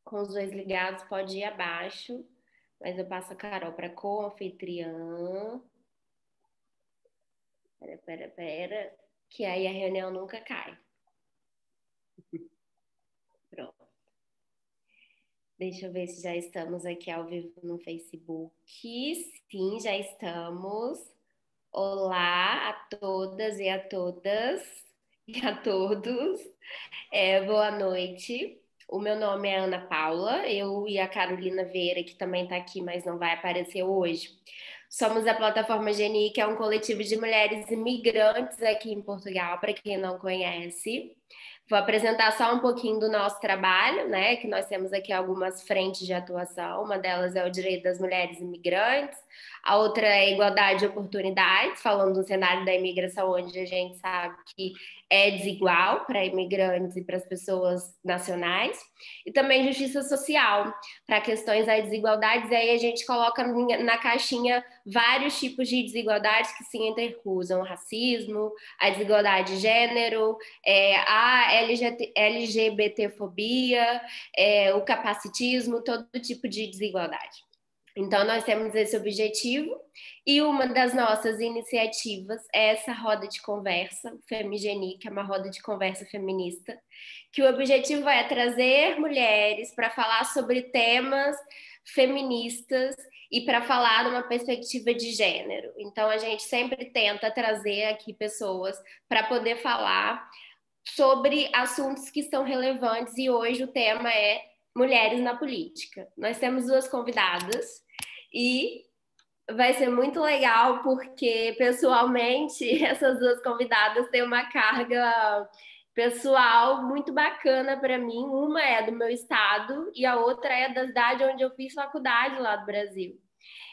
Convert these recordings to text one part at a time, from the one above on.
com os dois ligados, pode ir abaixo, mas eu passo a Carol para co-anfitriã. Pera, que aí a reunião nunca cai. Pronto. Deixa eu ver se já estamos aqui ao vivo no Facebook. Sim, já estamos. Olá a todas e a todas e a todos. Boa noite. O meu nome é Ana Paula, eu e a Carolina Vieira, que também está aqui, mas não vai aparecer hoje. Somos a Plataforma Geni, que é um coletivo de mulheres imigrantes aqui em Portugal, para quem não conhece. Vou apresentar só um pouquinho do nosso trabalho, né? Que nós temos aqui algumas frentes de atuação. Uma delas é o direito das mulheres imigrantes, a outra é a igualdade de oportunidades, falando do cenário da imigração, onde a gente sabe que é desigual para imigrantes e para as pessoas nacionais, e também justiça social, para questões das desigualdades, e aí a gente coloca na caixinha vários tipos de desigualdades que se intercruzam: racismo, a desigualdade de gênero, a LGBTfobia, o capacitismo, todo tipo de desigualdade. Então, nós temos esse objetivo e uma das nossas iniciativas é essa roda de conversa, o Femigeni, que é uma roda de conversa feminista, que o objetivo é trazer mulheres para falar sobre temas feministas e para falar numa perspectiva de gênero. Então, a gente sempre tenta trazer aqui pessoas para poder falar sobre assuntos que são relevantes, e hoje o tema é mulheres na política. Nós temos duas convidadas e vai ser muito legal porque, pessoalmente, essas duas convidadas têm uma carga pessoal muito bacana para mim. Uma é do meu estado e a outra é da cidade onde eu fiz faculdade lá do Brasil.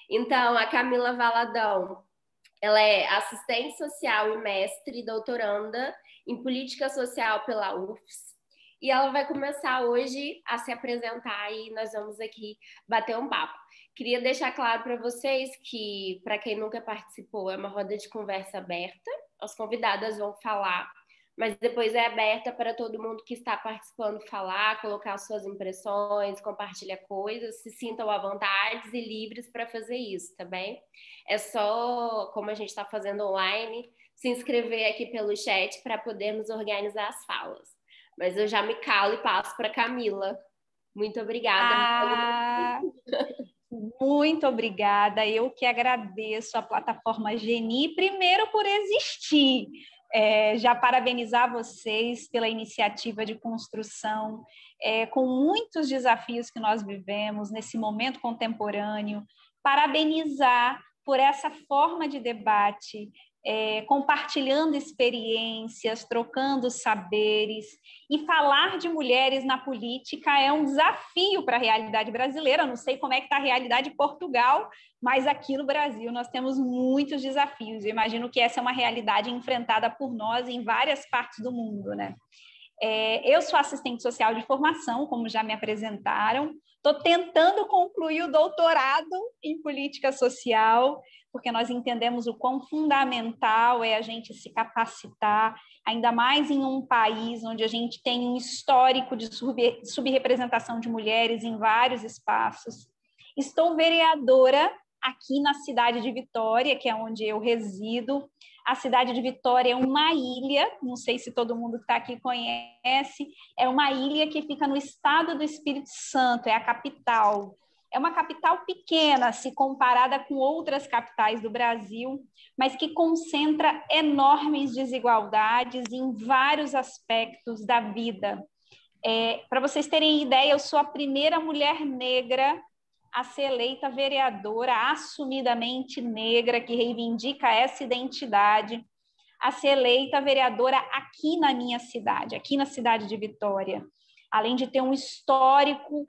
Então, a Camila Valadão, ela é assistente social e mestre doutoranda em política social pela UFS. E ela vai começar hoje a se apresentar e nós vamos aqui bater um papo. Queria deixar claro para vocês que, para quem nunca participou, é uma roda de conversa aberta. As convidadas vão falar, mas depois é aberta para todo mundo que está participando falar, colocar suas impressões, compartilhar coisas, se sintam à vontade e livres para fazer isso, tá bem? É só, como a gente está fazendo online, se inscrever aqui pelo chat para podermos organizar as falas. Mas eu já me calo e passo para Camila. Muito obrigada. Muito obrigada. Eu que agradeço a plataforma Geni, primeiro por existir. Já parabenizar vocês pela iniciativa de construção, com muitos desafios que nós vivemos nesse momento contemporâneo. Parabenizar por essa forma de debate, compartilhando experiências, trocando saberes. E falar de mulheres na política é um desafio para a realidade brasileira. Eu não sei como é que está a realidade de Portugal, mas aqui no Brasil nós temos muitos desafios. Eu imagino que essa é uma realidade enfrentada por nós em várias partes do mundo, né? Eu sou assistente social de formação, como já me apresentaram. Estou tentando concluir o doutorado em política social, porque nós entendemos o quão fundamental é a gente se capacitar, ainda mais em um país onde a gente tem um histórico de subrepresentação de mulheres em vários espaços. Estou vereadora aqui na cidade de Vitória, que é onde eu resido. A cidade de Vitória é uma ilha, não sei se todo mundo que está aqui conhece, é uma ilha que fica no estado do Espírito Santo, é a capital. É uma capital pequena, se comparada com outras capitais do Brasil, mas que concentra enormes desigualdades em vários aspectos da vida. Para vocês terem ideia, eu sou a primeira mulher negra a ser eleita vereadora, assumidamente negra, que reivindica essa identidade, a ser eleita vereadora aqui na minha cidade, aqui na cidade de Vitória. Além de ter um histórico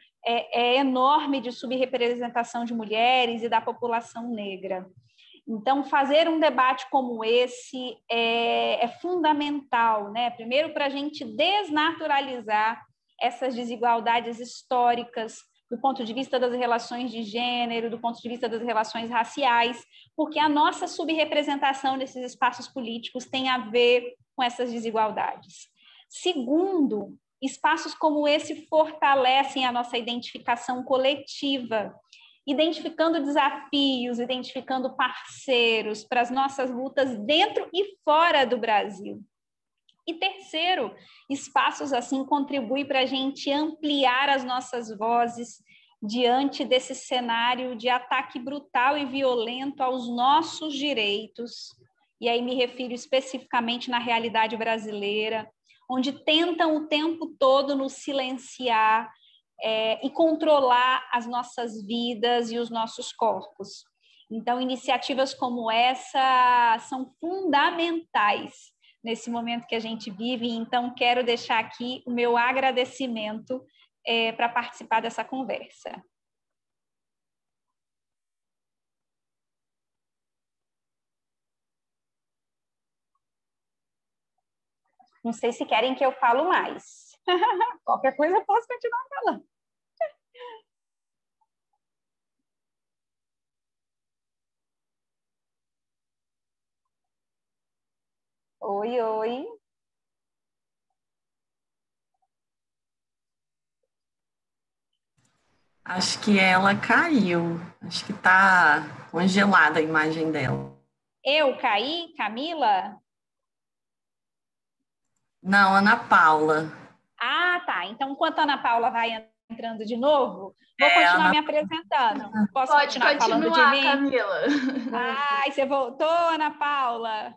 enorme de subrepresentação de mulheres e da população negra. Então, fazer um debate como esse é fundamental, né? Primeiro, para a gente desnaturalizar essas desigualdades históricas, do ponto de vista das relações de gênero, do ponto de vista das relações raciais, porque a nossa subrepresentação nesses espaços políticos tem a ver com essas desigualdades. Segundo, Espaços como esse fortalecem a nossa identificação coletiva, identificando desafios, identificando parceiros para as nossas lutas dentro e fora do Brasil. E terceiro, espaços assim contribuem para a gente ampliar as nossas vozes diante desse cenário de ataque brutal e violento aos nossos direitos. E aí me refiro especificamente na realidade brasileira, onde tentam o tempo todo nos silenciar e controlar as nossas vidas e os nossos corpos. Então, iniciativas como essa são fundamentais nesse momento que a gente vive. Então, quero deixar aqui o meu agradecimento para participar dessa conversa. Não sei se querem que eu falo mais. Qualquer coisa eu posso continuar falando. Oi, oi. Acho que ela caiu. Acho que está congelada a imagem dela. Eu caí, Camila? Não, Ana Paula. Ah, tá. Então, enquanto a Ana Paula vai entrando de novo, vou continuar me apresentando. Posso Pode continuar falando de mim? Camila. Ai, você voltou, Ana Paula?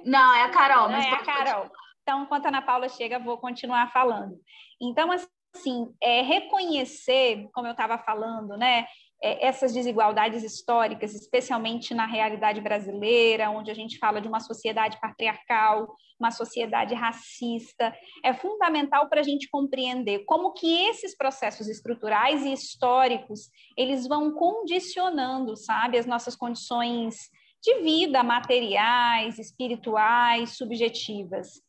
Não, é a Carol. Mas é a Carol. Então, enquanto a Ana Paula chega, vou continuar falando. Então, assim, reconhecer, como eu estava falando, né, essas desigualdades históricas, especialmente na realidade brasileira, onde a gente fala de uma sociedade patriarcal, uma sociedade racista, é fundamental para a gente compreender como que esses processos estruturais e históricos, eles vão condicionando, sabe, as nossas condições de vida, materiais, espirituais, subjetivas.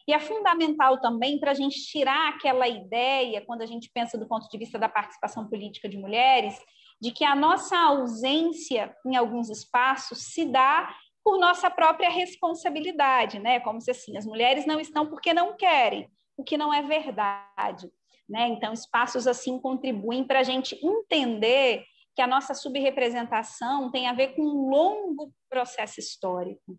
E é fundamental também para a gente tirar aquela ideia, quando a gente pensa do ponto de vista da participação política de mulheres, de que a nossa ausência em alguns espaços se dá por nossa própria responsabilidade, né? Como se assim, as mulheres não estão porque não querem, o que não é verdade, né? Então, espaços assim contribuem para a gente entender que a nossa subrepresentação tem a ver com um longo processo histórico.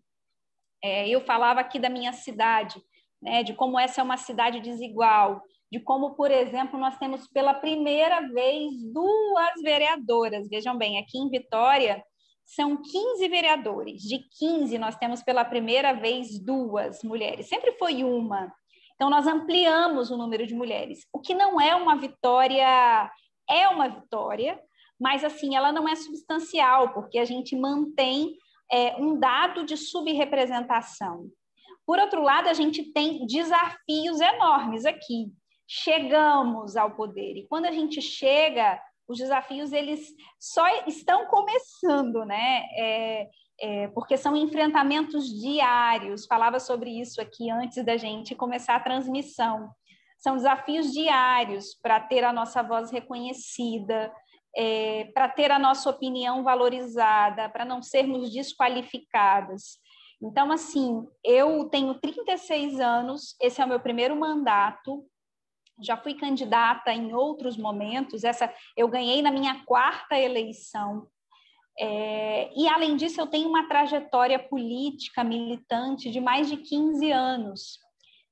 Eu falava aqui da minha cidade, né, de como essa é uma cidade desigual, de como, por exemplo, nós temos pela primeira vez 2 vereadoras. Vejam bem, aqui em Vitória são 15 vereadores. De 15, nós temos pela primeira vez 2 mulheres. Sempre foi uma. Então, nós ampliamos o número de mulheres. O que não é uma vitória, mas assim, ela não é substancial, porque a gente mantém um dado de subrepresentação. Por outro lado, a gente tem desafios enormes aqui. Chegamos ao poder, e quando a gente chega, os desafios eles só estão começando, né? Porque são enfrentamentos diários. Falava sobre isso aqui antes da gente começar a transmissão. São desafios diários para ter a nossa voz reconhecida, para ter a nossa opinião valorizada, para não sermos desqualificadas. Então, assim, eu tenho 36 anos, esse é o meu primeiro mandato, já fui candidata em outros momentos, eu ganhei na minha 4ª eleição, e além disso eu tenho uma trajetória política militante de mais de 15 anos,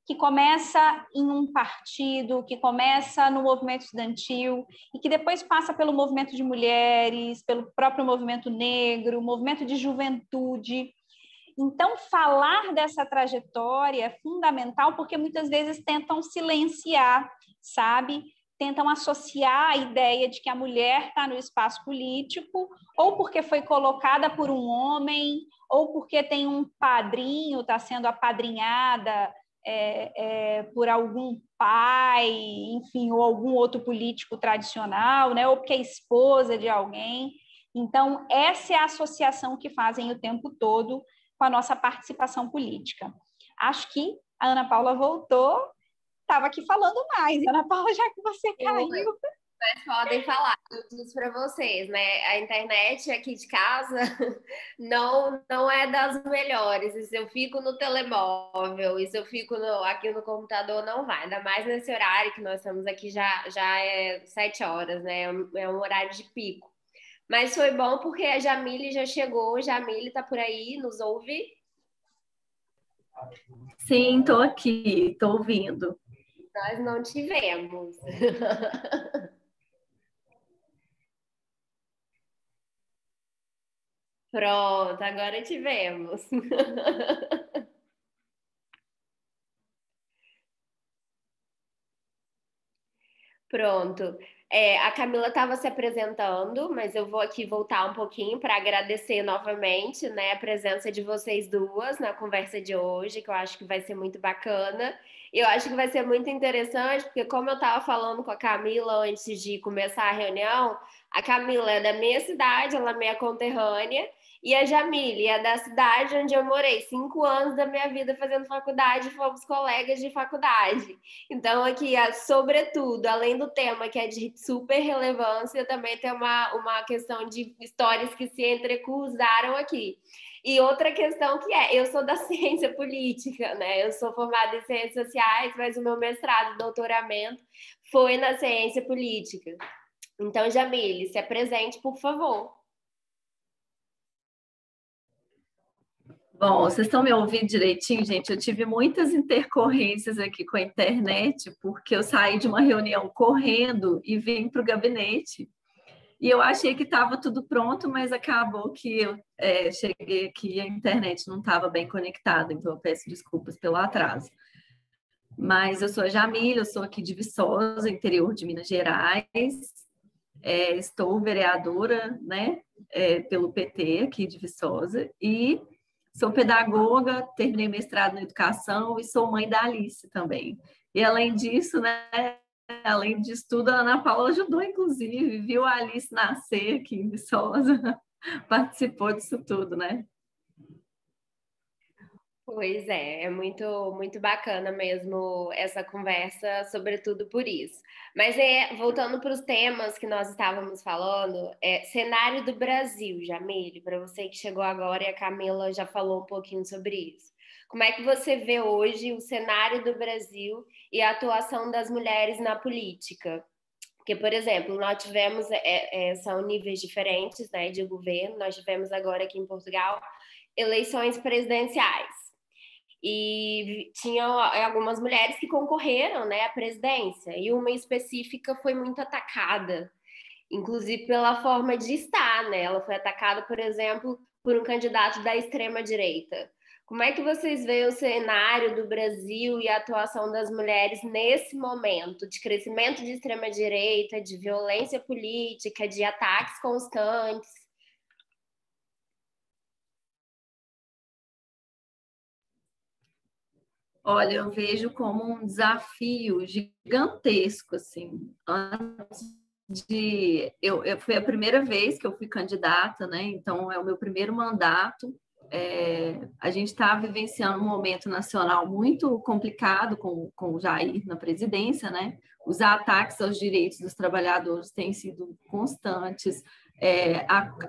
que começa em um partido, que começa no movimento estudantil e que depois passa pelo movimento de mulheres, pelo próprio movimento negro, movimento de juventude. Então, falar dessa trajetória é fundamental porque muitas vezes tentam silenciar, sabe? Tentam associar a ideia de que a mulher está no espaço político ou porque foi colocada por um homem ou porque tem um padrinho, está sendo apadrinhada por algum pai, enfim, ou algum outro político tradicional, né? Ou porque é esposa de alguém. Então, essa é a associação que fazem o tempo todo com a nossa participação política. Acho que a Ana Paula voltou, estava aqui falando mais. Ana Paula, já que você caiu... Mas podem falar, eu disse para vocês, né? A internet aqui de casa não é das melhores. E se eu fico no telemóvel, e se eu fico aqui no computador, não vai. Ainda mais nesse horário que nós estamos aqui, já é 7 horas, né? É um horário de pico. Mas foi bom porque a Jamile já chegou. Jamile tá por aí, nos ouve? Sim, estou aqui, estou ouvindo. Nós não tivemos. Pronto, agora tivemos. Pronto. A Camila estava se apresentando, mas eu vou aqui voltar um pouquinho para agradecer novamente, né, a presença de vocês duas na conversa de hoje, que eu acho que vai ser muito bacana. Eu acho que vai ser muito interessante, porque como eu estava falando com a Camila antes de começar a reunião, a Camila é da minha cidade, ela é minha conterrânea, e a Jamile é da cidade onde eu morei 5 anos da minha vida fazendo faculdade, fomos colegas de faculdade. Então, aqui, sobretudo, além do tema que é de super relevância, também tem uma questão de histórias que se entrecruzaram aqui. E outra questão que eu sou da ciência política, né? Eu sou formada em ciências sociais, mas o meu mestrado, doutoramento, foi na ciência política. Então, Jamile, se apresente, por favor. Bom, vocês estão me ouvindo direitinho, gente? Eu tive muitas intercorrências aqui com a internet, porque eu saí de uma reunião correndo e vim para o gabinete. E eu achei que estava tudo pronto, mas acabou que eu cheguei aqui e a internet não estava bem conectada, então eu peço desculpas pelo atraso. Mas eu sou a Jamila, eu sou aqui de Viçosa, interior de Minas Gerais. Estou vereadora, né, pelo PT aqui de Viçosa e sou pedagoga, terminei mestrado na educação e sou mãe da Alice também. E além disso, né, além disso tudo, a Ana Paula ajudou, inclusive, viu a Alice nascer aqui em Viçosa, participou disso tudo, né? Pois é muito, muito bacana mesmo essa conversa, sobretudo por isso. Mas voltando para os temas que nós estávamos falando, cenário do Brasil, Jamile, para você que chegou agora e a Camila já falou um pouquinho sobre isso. Como é que você vê hoje o cenário do Brasil e a atuação das mulheres na política? Porque, por exemplo, nós tivemos, são níveis diferentes, né, de governo, nós tivemos agora aqui em Portugal eleições presidenciais. E tinham algumas mulheres que concorreram, né, à presidência, e uma específica foi muito atacada, inclusive pela forma de estar, né? Ela foi atacada, por exemplo, por um candidato da extrema-direita. Como é que vocês veem o cenário do Brasil e a atuação das mulheres nesse momento de crescimento de extrema-direita, de violência política, de ataques constantes? Olha, eu vejo como um desafio gigantesco, assim. Antes foi a primeira vez que eu fui candidata, né? Então é o meu primeiro mandato. A gente está vivenciando um momento nacional muito complicado com o Jair na presidência, né? Os ataques aos direitos dos trabalhadores têm sido constantes.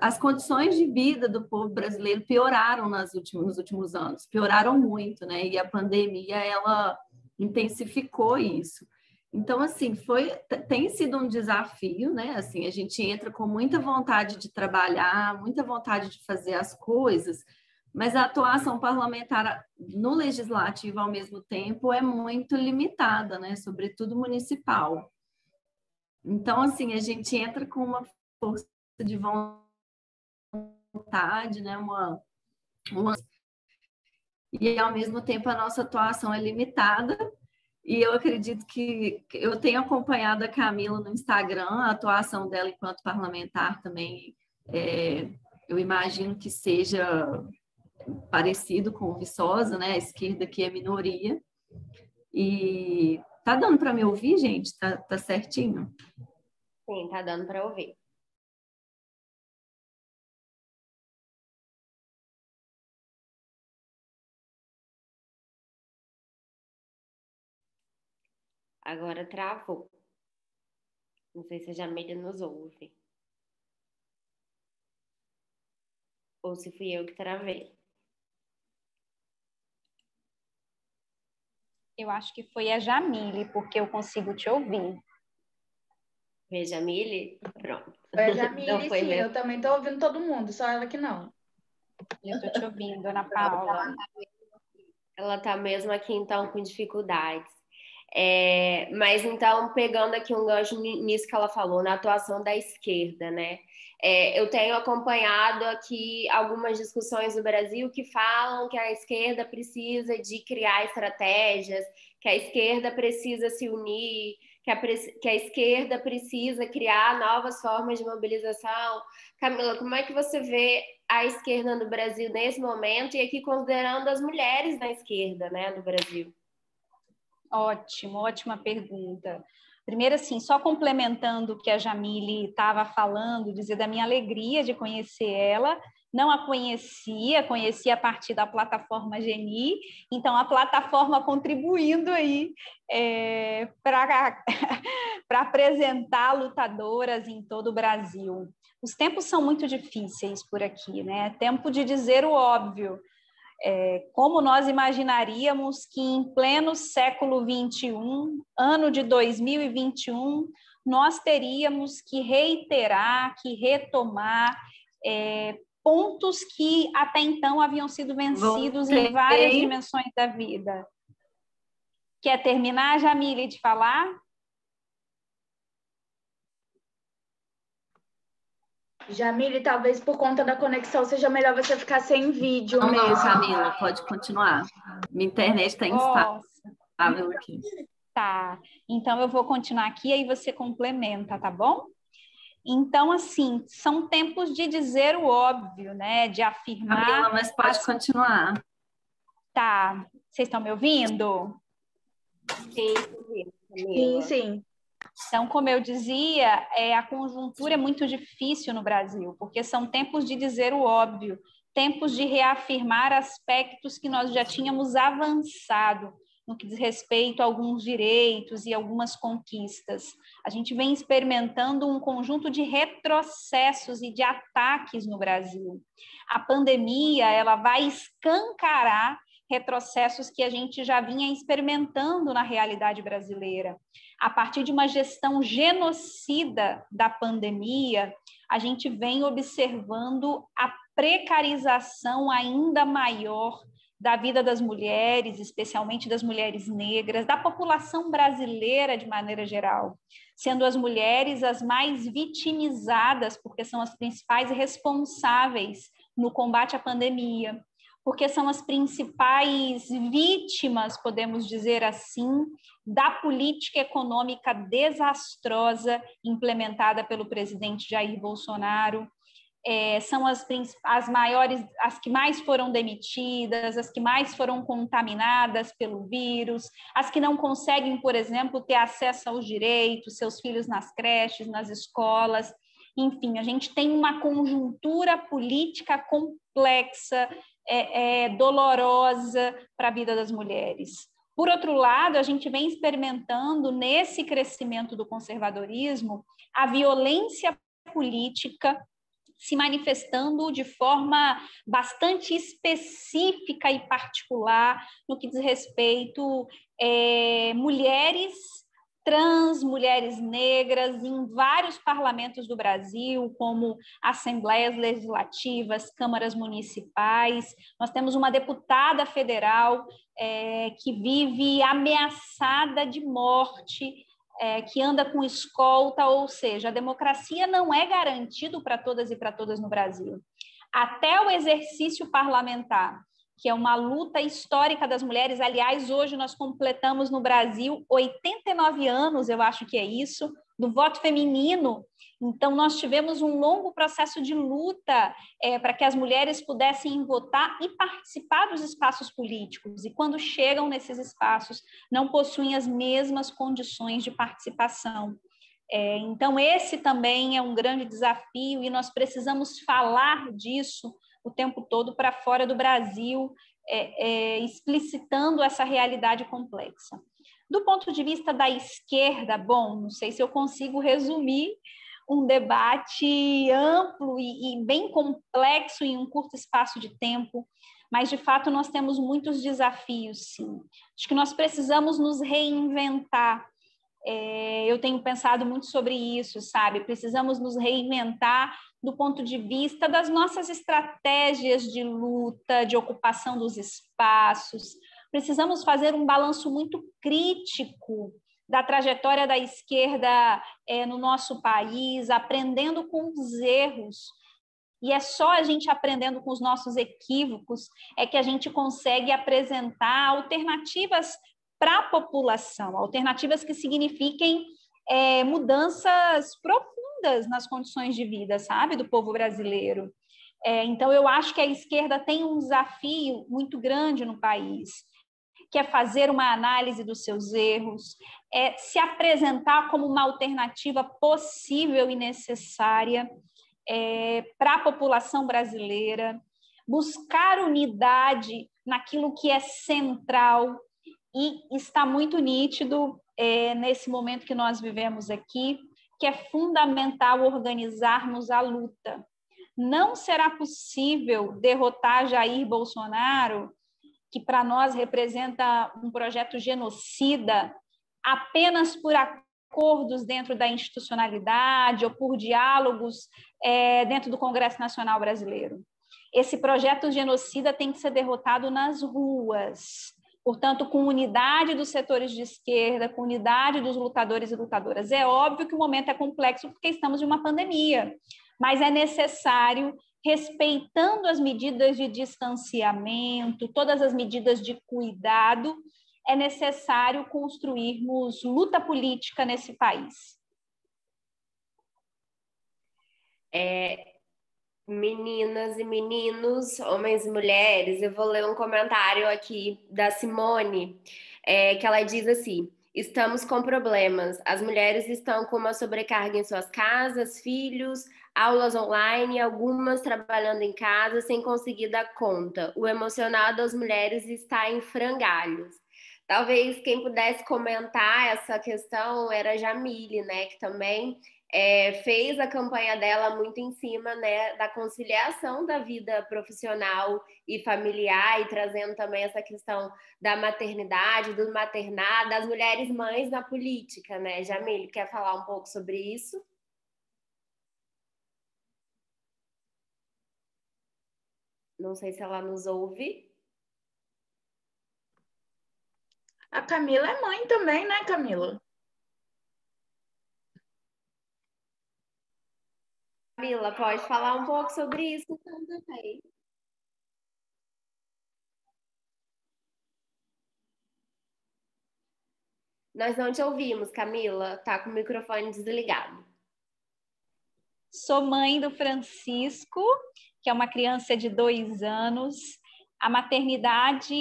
As condições de vida do povo brasileiro pioraram nos últimos anos, pioraram muito, né? E a pandemia, ela intensificou isso. Então, assim, tem sido um desafio, né? Assim, a gente entra com muita vontade de trabalhar, muita vontade de fazer as coisas, mas a atuação parlamentar no legislativo, ao mesmo tempo, é muito limitada, né? Sobretudo municipal. Então, assim, a gente entra com uma força de vontade, né? E, ao mesmo tempo, a nossa atuação é limitada. E eu acredito que eu tenho acompanhado a Camila no Instagram, a atuação dela enquanto parlamentar também, eu imagino que seja parecido com o Viçosa, né? A esquerda que é minoria. E tá dando para me ouvir, gente? Tá certinho? Sim, tá dando para ouvir. Agora travou. Não sei se a Jamília nos ouve. Ou se fui eu que travei. Eu acho que foi a Jamile, porque eu consigo te ouvir. Foi a Jamile? Pronto. Foi a Jamile, Não foi sim. mesmo. Eu também tô ouvindo todo mundo, só ela que não. Eu tô te ouvindo, Ana Paula. Ela tá mesmo aqui, então, com dificuldades. Mas, então, pegando aqui um gancho nisso que ela falou, na atuação da esquerda, né? Eu tenho acompanhado aqui algumas discussões no Brasil que falam que a esquerda precisa de criar estratégias, que a esquerda precisa se unir, que a esquerda precisa criar novas formas de mobilização. Camila, como é que você vê a esquerda no Brasil nesse momento e aqui considerando as mulheres na esquerda, né, no Brasil? Ótimo, ótima pergunta. Primeiro, assim, só complementando o que a Jamile estava falando, dizer da minha alegria de conhecer ela. Não a conhecia a partir da plataforma Geni, então a plataforma contribuindo aí para apresentar lutadoras em todo o Brasil. Os tempos são muito difíceis por aqui, né? Tempo de dizer o óbvio. Como nós imaginaríamos que em pleno século XXI, ano de 2021, nós teríamos que reiterar, que retomar pontos que até então haviam sido vencidos em várias dimensões da vida. Quer terminar, Jamile, de falar? Jamile, talvez por conta da conexão seja melhor você ficar sem vídeo mesmo. Não, Camila, pode continuar. Minha internet está instável aqui. Tá, então eu vou continuar aqui, aí você complementa, tá bom? Então, assim, são tempos de dizer o óbvio, né? De afirmar... Camila, mas pode continuar. Tá, vocês estão me ouvindo? Sim, sim. Então, como eu dizia, a conjuntura é muito difícil no Brasil, porque são tempos de dizer o óbvio, tempos de reafirmar aspectos que nós já tínhamos avançado no que diz respeito a alguns direitos e algumas conquistas. A gente vem experimentando um conjunto de retrocessos e de ataques no Brasil. A pandemia, ela vai escancarar retrocessos que a gente já vinha experimentando na realidade brasileira. A partir de uma gestão genocida da pandemia, a gente vem observando a precarização ainda maior da vida das mulheres, especialmente das mulheres negras, da população brasileira de maneira geral, sendo as mulheres as mais vitimizadas, porque são as principais responsáveis no combate à pandemia, porque são as principais vítimas, podemos dizer assim, da política econômica desastrosa implementada pelo presidente Jair Bolsonaro. São as maiores, as que mais foram demitidas, as que mais foram contaminadas pelo vírus, as que não conseguem, por exemplo, ter acesso aos direitos, seus filhos nas creches, nas escolas. Enfim, a gente tem uma conjuntura política complexa, dolorosa para a vida das mulheres. Por outro lado, a gente vem experimentando, nesse crescimento do conservadorismo, a violência política se manifestando de forma bastante específica e particular no que diz respeito mulheres trans, mulheres negras, em vários parlamentos do Brasil, como assembleias legislativas, câmaras municipais. Nós temos uma deputada federal que vive ameaçada de morte, que anda com escolta, ou seja, a democracia não é garantido para todas e para todas no Brasil. Até o exercício parlamentar, que é uma luta histórica das mulheres. Aliás, hoje nós completamos no Brasil 89 anos, eu acho que é isso, do voto feminino. Então, nós tivemos um longo processo de luta para que as mulheres pudessem votar e participar dos espaços políticos. E quando chegam nesses espaços, não possuem as mesmas condições de participação. Então, esse também é um grande desafio e nós precisamos falar disso o tempo todo para fora do Brasil, explicitando essa realidade complexa. Do ponto de vista da esquerda, bom, não sei se eu consigo resumir um debate amplo e bem complexo em um curto espaço de tempo, mas, de fato, nós temos muitos desafios, sim. Acho que nós precisamos nos reinventar. Eu tenho pensado muito sobre isso, sabe? Precisamos nos reinventar do ponto de vista das nossas estratégias de luta, de ocupação dos espaços. Precisamos fazer um balanço muito crítico da trajetória da esquerda no nosso país, aprendendo com os erros. E é só a gente aprendendo com os nossos equívocos é que a gente consegue apresentar alternativas para a população, alternativas que signifiquem mudanças profundas nas condições de vida, sabe, do povo brasileiro. Então, eu acho que a esquerda tem um desafio muito grande no país, que é fazer uma análise dos seus erros, se apresentar como uma alternativa possível e necessária para a população brasileira, buscar unidade naquilo que é central, e está muito nítido nesse momento que nós vivemos aqui, que é fundamental organizarmos a luta. Não será possível derrotar Jair Bolsonaro, que para nós representa um projeto genocida, apenas por acordos dentro da institucionalidade ou por diálogos dentro do Congresso Nacional Brasileiro. Esse projeto genocida tem que ser derrotado nas ruas, portanto, com unidade dos setores de esquerda, com unidade dos lutadores e lutadoras. É óbvio que o momento é complexo porque estamos em uma pandemia, mas é necessário, respeitando as medidas de distanciamento, todas as medidas de cuidado, é necessário construirmos luta política nesse país. Meninas e meninos, homens e mulheres, eu vou ler um comentário aqui da Simone, que ela diz assim: estamos com problemas, as mulheres estão com uma sobrecarga em suas casas, filhos, aulas online, algumas trabalhando em casa sem conseguir dar conta. O emocional das mulheres está em frangalhos. Talvez quem pudesse comentar essa questão era a Jamile, né, que também fez a campanha dela muito em cima, né, da conciliação da vida profissional e familiar, e trazendo também essa questão da maternidade, do maternar, das mulheres mães na política, né? Jamile, quer falar um pouco sobre isso? Não sei se ela nos ouve. A Camila é mãe também, né, Camila? Camila, pode falar um pouco sobre isso então também. Nós não te ouvimos, Camila. Tá com o microfone desligado. Sou mãe do Francisco, que é uma criança de 2 anos. A maternidade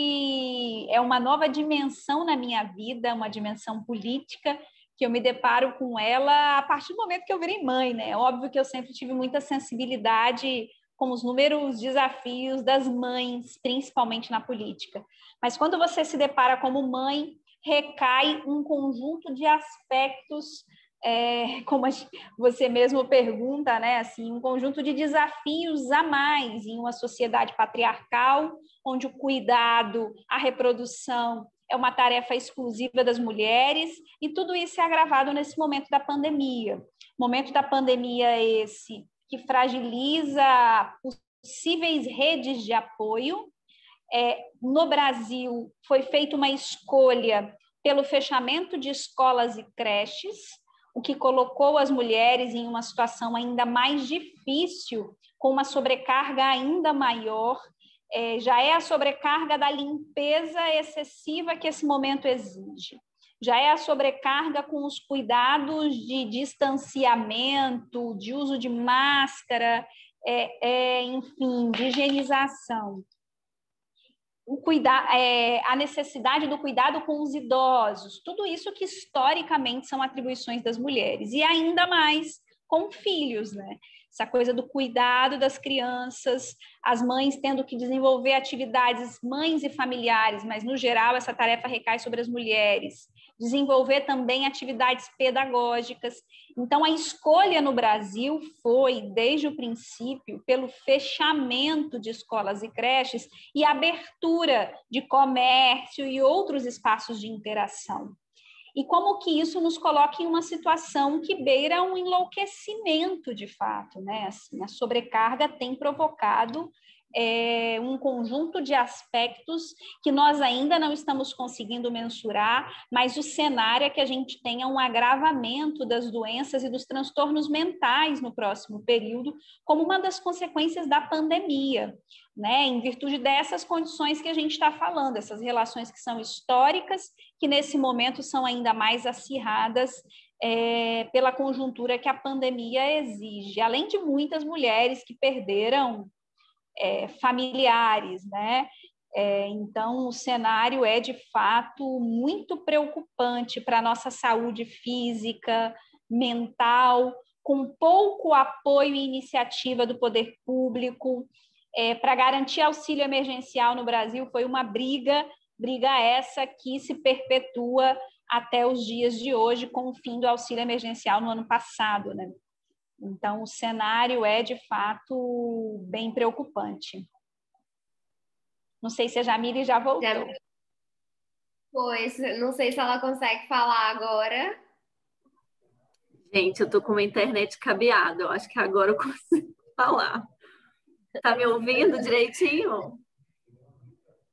é uma nova dimensão na minha vida, uma dimensão política, que eu me deparo com ela a partir do momento que eu virei mãe, né? Óbvio que eu sempre tive muita sensibilidade com os inúmeros desafios das mães, principalmente na política. Mas quando você se depara como mãe, recai um conjunto de aspectos, como você mesmo pergunta, né? Assim, um conjunto de desafios a mais em uma sociedade patriarcal, onde o cuidado, a reprodução é uma tarefa exclusiva das mulheres, e tudo isso é agravado nesse momento da pandemia. Momento da pandemia esse que fragiliza possíveis redes de apoio. No Brasil, foi feita uma escolha pelo fechamento de escolas e creches, o que colocou as mulheres em uma situação ainda mais difícil, com uma sobrecarga ainda maior. Já é a sobrecarga da limpeza excessiva que esse momento exige. Já é a sobrecarga com os cuidados de distanciamento, de uso de máscara, enfim, de higienização. A necessidade do cuidado com os idosos, tudo isso que historicamente são atribuições das mulheres. E ainda mais com filhos, né? Essa coisa do cuidado das crianças, as mães tendo que desenvolver atividades, mães e familiares, mas no geral essa tarefa recai sobre as mulheres, desenvolver também atividades pedagógicas. Então a escolha no Brasil foi, desde o princípio, pelo fechamento de escolas e creches e abertura de comércio e outros espaços de interação. E como que isso nos coloca em uma situação que beira um enlouquecimento, de fato, né? Assim, a sobrecarga tem provocado um conjunto de aspectos que nós ainda não estamos conseguindo mensurar, mas o cenário é que a gente tenha um agravamento das doenças e dos transtornos mentais no próximo período, como uma das consequências da pandemia, né? Em virtude dessas condições que a gente está falando, essas relações que são históricas, que nesse momento são ainda mais acirradas pela conjuntura que a pandemia exige, além de muitas mulheres que perderam familiares, né? Então, o cenário é, de fato, muito preocupante para a nossa saúde física, mental, com pouco apoio e iniciativa do poder público. Para garantir auxílio emergencial no Brasil foi uma briga essa que se perpetua até os dias de hoje, com o fim do auxílio emergencial no ano passado, né? Então, o cenário é, de fato, bem preocupante. Não sei se a Jamile já voltou. Pois, não sei se ela consegue falar agora. Gente, eu tô com uma internet cabeada. Eu acho que agora eu consigo falar. Tá me ouvindo direitinho?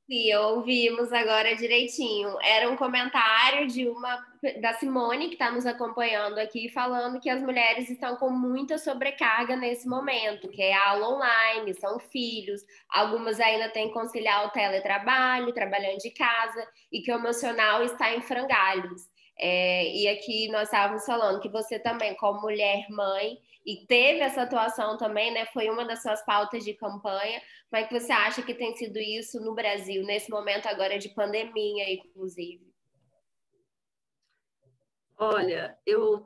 Sim, ouvimos agora direitinho. Era um comentário da Simone, que está nos acompanhando aqui, falando que as mulheres estão com muita sobrecarga nesse momento, que é aula online, são filhos, algumas ainda têm que conciliar o teletrabalho, trabalhando de casa, e que o emocional está em frangalhos. E aqui nós estávamos falando que você também, como mulher mãe, e teve essa atuação também, né? Foi uma das suas pautas de campanha. Como é que você acha que tem sido isso no Brasil, nesse momento agora de pandemia, inclusive? Olha, eu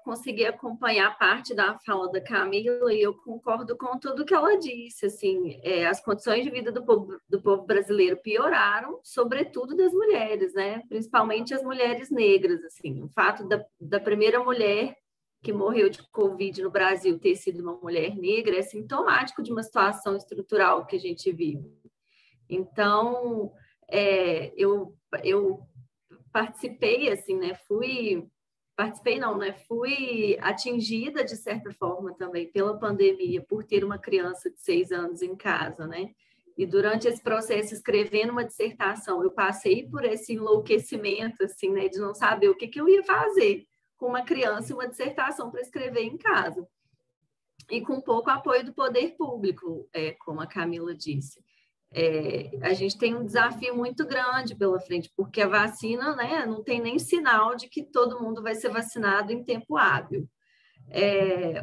consegui acompanhar parte da fala da Camila e eu concordo com tudo que ela disse. Assim, as condições de vida do povo brasileiro pioraram, sobretudo das mulheres, né? Principalmente as mulheres negras. Assim, o fato da primeira mulher que morreu de Covid no Brasil ter sido uma mulher negra é sintomático de uma situação estrutural que a gente vive. Então, eu participei, assim, né? Fui atingida, de certa forma, também pela pandemia, por ter uma criança de 6 anos em casa, né? E durante esse processo, escrevendo uma dissertação, eu passei por esse enlouquecimento, assim, né? De não saber o que eu ia fazer com uma criança e uma dissertação para escrever em casa. E com pouco apoio do poder público, como a Camila disse. A gente tem um desafio muito grande pela frente, porque a vacina, né, não tem nem sinal de que todo mundo vai ser vacinado em tempo hábil.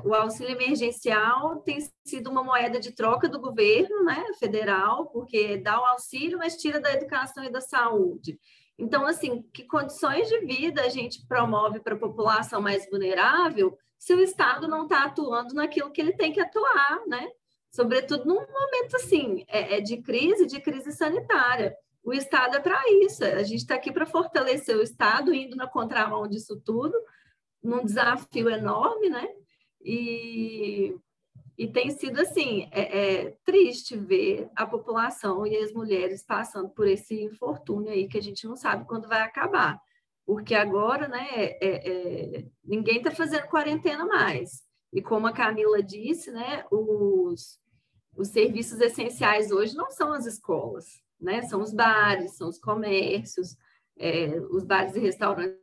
O auxílio emergencial tem sido uma moeda de troca do governo, né, federal, porque dá o auxílio, mas tira da educação e da saúde. Então, assim, que condições de vida a gente promove para a população mais vulnerável se o Estado não está atuando naquilo que ele tem que atuar, né? Sobretudo num momento assim, de crise sanitária. O Estado é para isso, a gente está aqui para fortalecer o Estado, indo na contramão disso tudo, num desafio enorme, né? E tem sido, assim, triste ver a população e as mulheres passando por esse infortúnio aí que a gente não sabe quando vai acabar. Porque agora, né, ninguém está fazendo quarentena mais. E como a Camila disse, né, os serviços essenciais hoje não são as escolas, né? São os bares, são os comércios, os bares e restaurantes,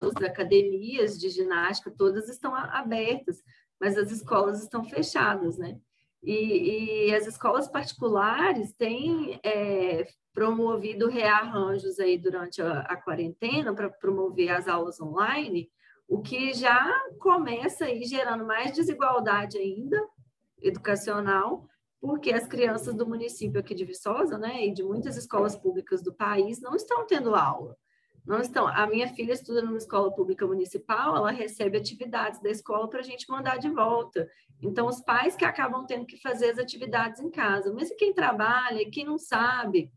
as academias de ginástica, todas estão abertas, mas as escolas estão fechadas, né? E as escolas particulares têm promovido rearranjos aí durante a quarentena para promover as aulas online, o que já começa aí gerando mais desigualdade ainda educacional, porque as crianças do município aqui de Viçosa, né, e de muitas escolas públicas do país não estão tendo aula. Não estão. A minha filha estuda numa escola pública municipal, ela recebe atividades da escola para a gente mandar de volta. Então, os pais que acabam tendo que fazer as atividades em casa. Mas e quem trabalha, quem não sabe,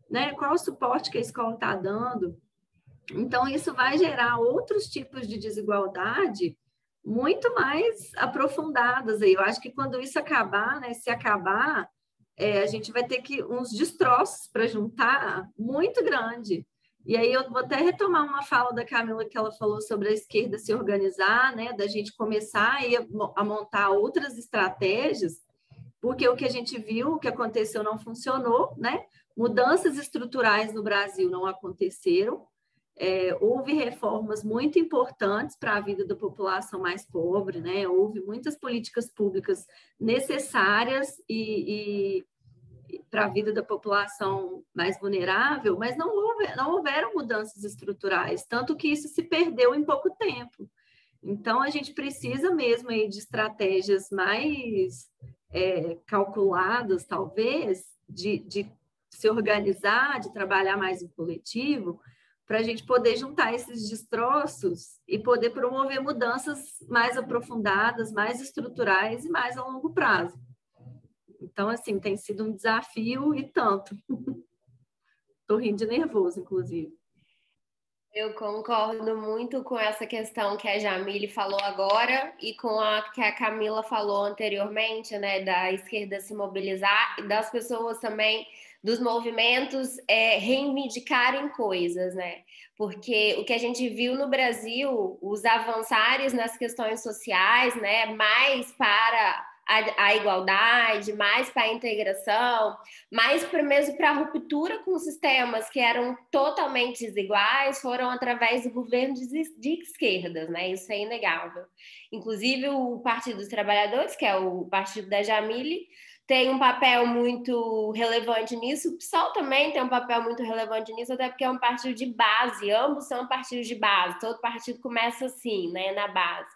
né? Qual o suporte que a escola está dando? Então, isso vai gerar outros tipos de desigualdade muito mais aprofundadas. Eu acho que quando isso acabar, né? Se acabar, a gente vai ter que uns destroços para juntar muito grande. E aí eu vou até retomar uma fala da Camila que ela falou sobre a esquerda se organizar, né, da gente começar a montar outras estratégias, porque o que a gente viu, o que aconteceu não funcionou, né? Mudanças estruturais no Brasil não aconteceram, houve reformas muito importantes para a vida da população mais pobre, né? Houve muitas políticas públicas necessárias para a vida da população mais vulnerável, mas não houveram mudanças estruturais, tanto que isso se perdeu em pouco tempo. Então, a gente precisa mesmo aí de estratégias mais calculadas, talvez, de se organizar, de trabalhar mais em coletivo, para a gente poder juntar esses destroços e poder promover mudanças mais aprofundadas, mais estruturais e mais a longo prazo. Então, assim, tem sido um desafio e tanto. Estou rindo de nervoso, inclusive. Eu concordo muito com essa questão que a Jamile falou agora e com a que a Camila falou anteriormente, né, da esquerda se mobilizar e das pessoas também, dos movimentos reivindicarem coisas, né? Porque o que a gente viu no Brasil, os avançares nas questões sociais, né, mais para a igualdade, mais para a integração, mais mesmo para a ruptura com sistemas que eram totalmente desiguais, foram através do governo de esquerdas, né? Isso é inegável. Inclusive, o Partido dos Trabalhadores, que é o partido da Jamile, tem um papel muito relevante nisso. O PSOL também tem um papel muito relevante nisso, até porque é um partido de base, ambos são partidos de base, todo partido começa assim, né, na base.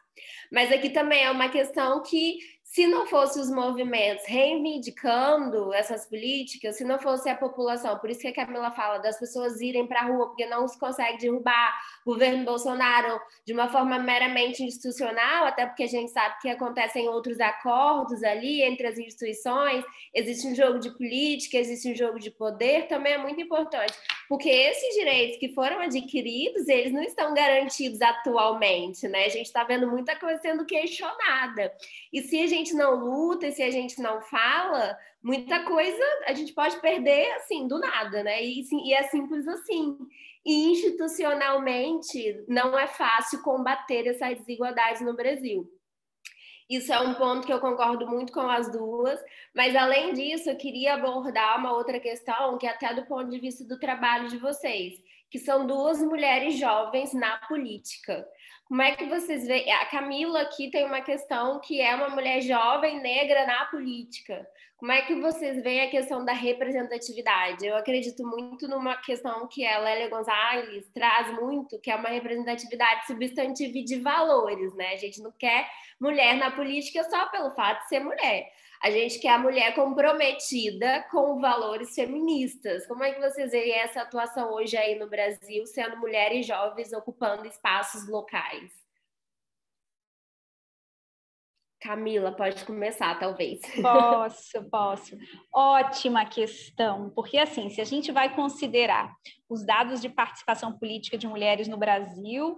Mas aqui também é uma questão que, se não fosse os movimentos reivindicando essas políticas, se não fosse a população, por isso que a Camila fala das pessoas irem para a rua, porque não se consegue derrubar o governo Bolsonaro de uma forma meramente institucional, até porque a gente sabe que acontecem outros acordos ali entre as instituições, existe um jogo de política, existe um jogo de poder, também é muito importante, porque esses direitos que foram adquiridos, eles não estão garantidos atualmente, né? A gente está vendo muita coisa sendo questionada. E se a gente não luta, e se a gente não fala, muita coisa a gente pode perder, assim, do nada, né? E é simples assim. E institucionalmente não é fácil combater essas desigualdades no Brasil. Isso é um ponto que eu concordo muito com as duas, mas além disso, eu queria abordar uma outra questão, que é até do ponto de vista do trabalho de vocês, que são duas mulheres jovens na política. Como é que vocês veem? A Camila aqui tem uma questão que é uma mulher jovem negra na política. Como é que vocês veem a questão da representatividade? Eu acredito muito numa questão que a Lélia Gonzalez traz muito, que é uma representatividade substantiva e de valores, né? A gente não quer mulher na política só pelo fato de ser mulher. A gente quer a mulher comprometida com valores feministas. Como é que vocês veem essa atuação hoje aí no Brasil, sendo mulheres jovens ocupando espaços locais? Camila, pode começar, talvez. Posso. Ótima questão, porque assim, se a gente vai considerar os dados de participação política de mulheres no Brasil,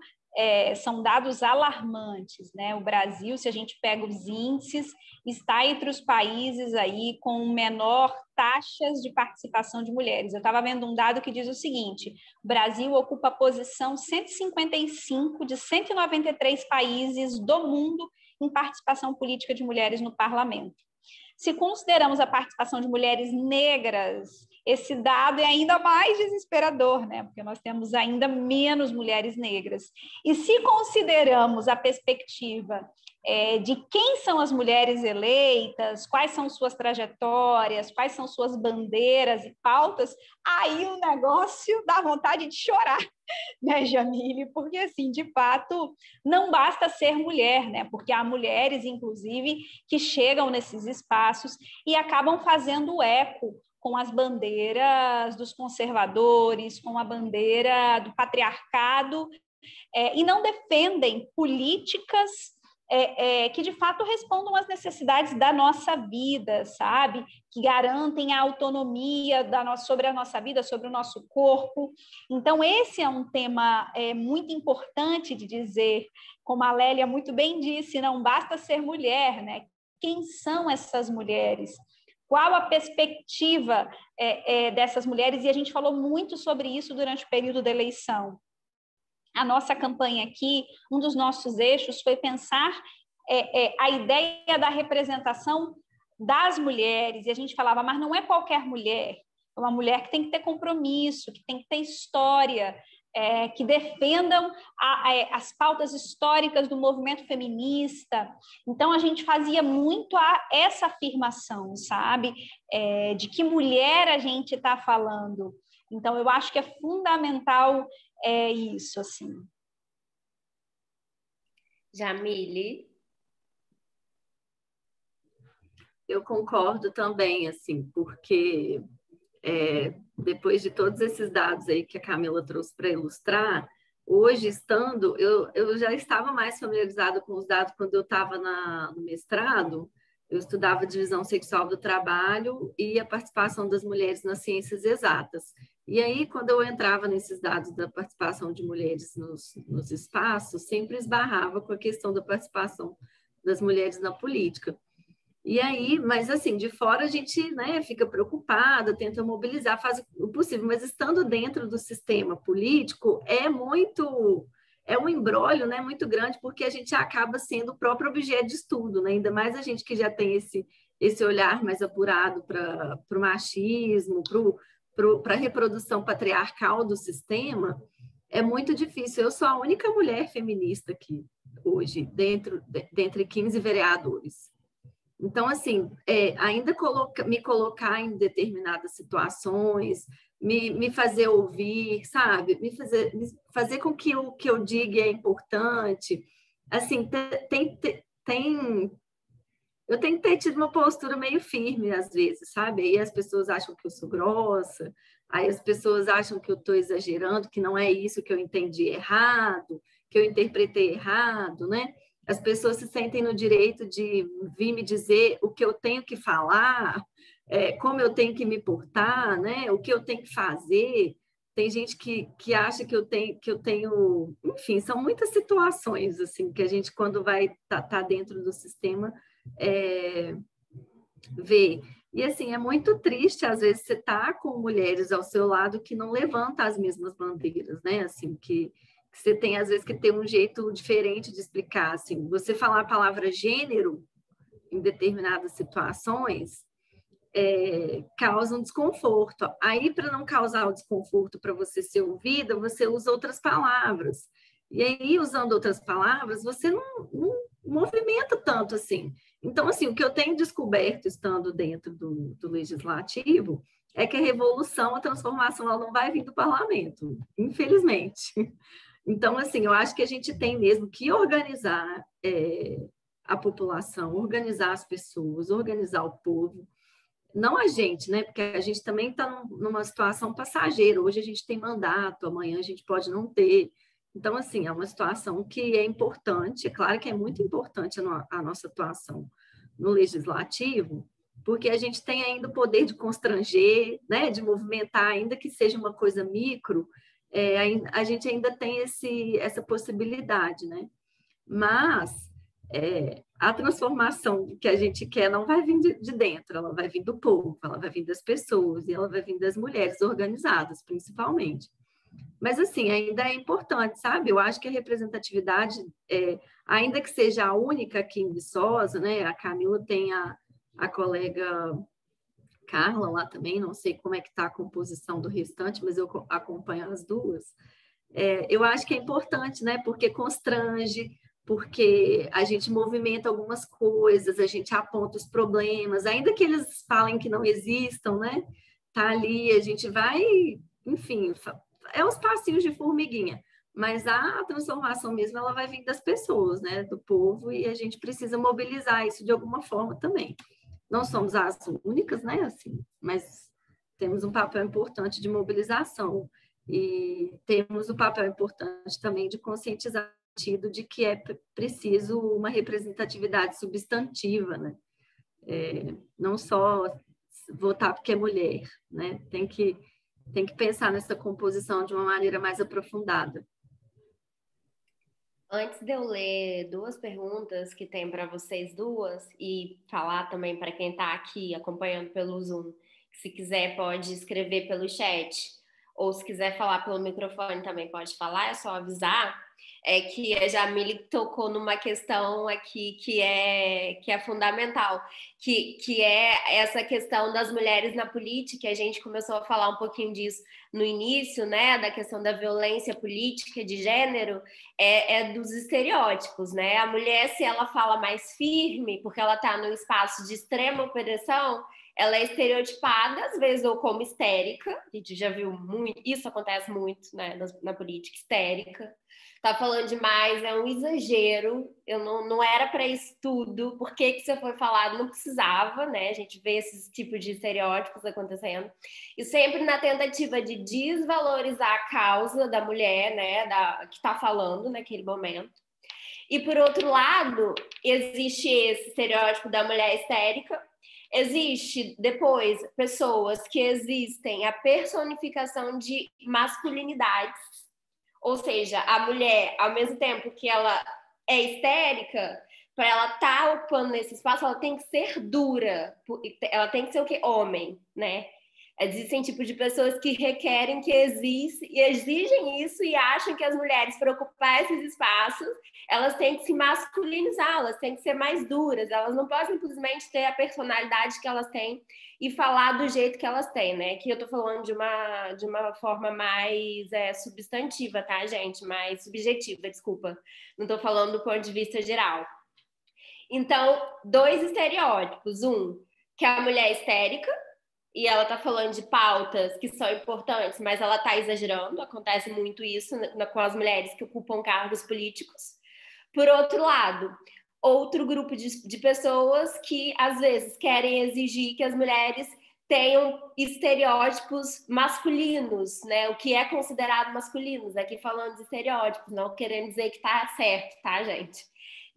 são dados alarmantes, né? O Brasil, se a gente pega os índices, está entre os países aí com menor taxas de participação de mulheres. Eu estava vendo um dado que diz o seguinte: o Brasil ocupa a posição 155 de 193 países do mundo em participação política de mulheres no parlamento. Se consideramos a participação de mulheres negras, esse dado é ainda mais desesperador, né? Porque nós temos ainda menos mulheres negras. E se consideramos a perspectiva de quem são as mulheres eleitas, quais são suas trajetórias, quais são suas bandeiras e pautas, aí o negócio dá vontade de chorar, né, Jamile? Porque, assim, de fato, não basta ser mulher, né? Porque há mulheres, inclusive, que chegam nesses espaços e acabam fazendo eco com as bandeiras dos conservadores, com a bandeira do patriarcado, e não defendem políticas que de fato respondam às necessidades da nossa vida, sabe? Que garantem a autonomia sobre a nossa vida, sobre o nosso corpo. Então, esse é um tema muito importante de dizer, como a Lélia muito bem disse, não basta ser mulher, né? Quem são essas mulheres? Qual a perspectiva dessas mulheres? E a gente falou muito sobre isso durante o período da eleição. A nossa campanha aqui, um dos nossos eixos foi pensar a ideia da representação das mulheres, e a gente falava, mas não é qualquer mulher, é uma mulher que tem que ter compromisso, que tem que ter história, que defendam as pautas históricas do movimento feminista. Então, a gente fazia muito essa afirmação, sabe? De que mulher a gente está falando. Então, eu acho que é fundamental isso, assim. Jamile? Eu concordo também, assim, porque depois de todos esses dados aí que a Camila trouxe para ilustrar, hoje, eu já estava mais familiarizada com os dados quando eu estava no mestrado. Eu estudava divisão sexual do trabalho e a participação das mulheres nas ciências exatas. E aí, quando eu entrava nesses dados da participação de mulheres nos espaços, sempre esbarrava com a questão da participação das mulheres na política. E aí, mas assim, de fora a gente, né, fica preocupada, tenta mobilizar, faz o possível, mas estando dentro do sistema político é um imbróglio, né, muito grande, porque a gente acaba sendo o próprio objeto de estudo, né? Ainda mais a gente que já tem esse olhar mais apurado para o machismo, para a reprodução patriarcal do sistema, é muito difícil. Eu sou a única mulher feminista aqui hoje, dentre 15 vereadores. Então, assim, ainda me colocar em determinadas situações, me fazer ouvir, sabe? Me fazer com que o que eu diga é importante. Assim, eu tenho que ter tido uma postura meio firme, às vezes, sabe? Aí as pessoas acham que eu sou grossa, aí as pessoas acham que eu estou exagerando, que não é isso que eu entendi errado, que eu interpretei errado, né? As pessoas se sentem no direito de vir me dizer o que eu tenho que falar, como eu tenho que me portar, né? O que eu tenho que fazer. Tem gente que acha que eu tenho... Enfim, são muitas situações assim, que a gente, quando vai tá dentro do sistema, vê. E assim, é muito triste, às vezes, você tá com mulheres ao seu lado que não levantam as mesmas bandeiras, né? Assim, que você tem, às vezes, que ter um jeito diferente de explicar. Assim, você falar a palavra gênero em determinadas situações causa um desconforto. Aí, para não causar o desconforto para você ser ouvida, você usa outras palavras. E aí, usando outras palavras, você não movimenta tanto assim. Então, assim, o que eu tenho descoberto estando dentro do legislativo é que a revolução, a transformação, ela não vai vir do parlamento, infelizmente. Então, assim, eu acho que a gente tem mesmo que organizar a população, organizar as pessoas, organizar o povo. Não a gente, né? Porque a gente também está numa situação passageira. Hoje a gente tem mandato, amanhã a gente pode não ter. Então, assim, é uma situação que é importante. É claro que é muito importante a nossa atuação no legislativo, porque a gente tem ainda o poder de constranger, né? De movimentar, ainda que seja uma coisa micro, a gente ainda tem essa possibilidade, né? Mas a transformação que a gente quer não vai vir de dentro, ela vai vir do povo, ela vai vir das pessoas e ela vai vir das mulheres organizadas, principalmente. Mas, assim, ainda é importante, sabe? Eu acho que a representatividade, ainda que seja a única aqui em Viçosa, né? A Camila tem a colega Carla lá também, não sei como é que está a composição do restante, mas eu acompanho as duas. Eu acho que é importante, né? Porque constrange, porque a gente movimenta algumas coisas, a gente aponta os problemas, ainda que eles falem que não existam, né? Tá ali, a gente vai, enfim, é uns passinhos de formiguinha, mas a transformação mesmo, ela vai vir das pessoas, né? Do povo, e a gente precisa mobilizar isso de alguma forma também. Não somos as únicas, né? Assim, mas temos um papel importante de mobilização e temos um papel importante também de conscientizar o sentido de que é preciso uma representatividade substantiva, né? Não só votar porque é mulher, né? Tem que pensar nessa composição de uma maneira mais aprofundada. Antes de eu ler duas perguntas que tem para vocês duas e falar também para quem está aqui acompanhando pelo Zoom, se quiser pode escrever pelo chat ou se quiser falar pelo microfone também pode falar, é só avisar. É que a Jamile tocou numa questão aqui que é fundamental, que é essa questão das mulheres na política. A gente começou a falar um pouquinho disso no início, né, da questão da violência política de gênero, dos estereótipos, né? A mulher, se ela fala mais firme, porque ela está num espaço de extrema opressão, ela é estereotipada, às vezes, ou como histérica. A gente já viu muito, isso acontece muito, né, na política, histérica. Tá falando demais, é um exagero, eu não era para isso tudo, por que você foi falado? Não precisava, né? A gente vê esses tipos de estereótipos acontecendo. E sempre na tentativa de desvalorizar a causa da mulher, né, que está falando naquele momento. E, por outro lado, existe esse estereótipo da mulher histérica. Existe, depois, pessoas que existem a personificação de masculinidades. Ou seja, a mulher, ao mesmo tempo que ela é histérica, para ela estar ocupando nesse espaço, ela tem que ser dura. Ela tem que ser o quê? Homem, né? Existem tipos de pessoas que requerem que exista e exigem isso e acham que as mulheres, para ocupar esses espaços, elas têm que se masculinizar, elas têm que ser mais duras, elas não podem simplesmente ter a personalidade que elas têm e falar do jeito que elas têm, né? Que eu tô falando de uma forma mais substantiva, tá, gente? Mais subjetiva, desculpa. Não tô falando do ponto de vista geral. Então, dois estereótipos. Um, que é a mulher histérica, e ela tá falando de pautas que são importantes, mas ela tá exagerando. Acontece muito isso com as mulheres que ocupam cargos políticos. Por outro lado, outro grupo de pessoas que, às vezes, querem exigir que as mulheres tenham estereótipos masculinos, né? O que é considerado masculinos, aqui falando de estereótipos, não querendo dizer que tá certo, tá, gente?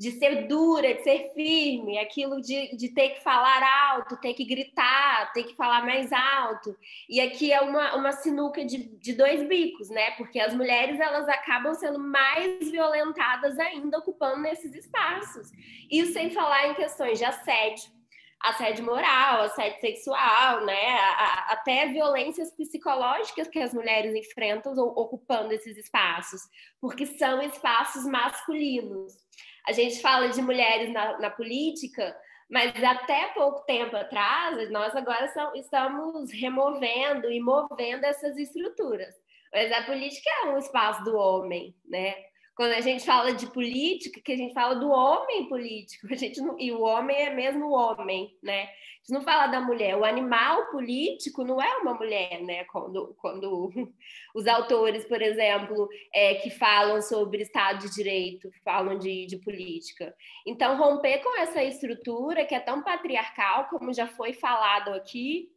De ser dura, de ser firme, aquilo de ter que falar alto, ter que gritar, ter que falar mais alto. E aqui é uma sinuca de dois bicos, né? Porque as mulheres, elas acabam sendo mais violentadas ainda, ocupando nesses espaços. Isso sem falar em questões de assédio moral, assédio sexual, né? Até violências psicológicas que as mulheres enfrentam ocupando esses espaços, porque são espaços masculinos. A gente fala de mulheres na política, mas até pouco tempo atrás, nós agora estamos removendo e movendo essas estruturas. Mas a política é um espaço do homem, né? Quando a gente fala de política, que a gente fala do homem político, e o homem é mesmo o homem, né? A gente não fala da mulher. O animal político não é uma mulher, né? Quando os autores, por exemplo, que falam sobre Estado de Direito, falam de política. Então, romper com essa estrutura que é tão patriarcal, como já foi falado aqui,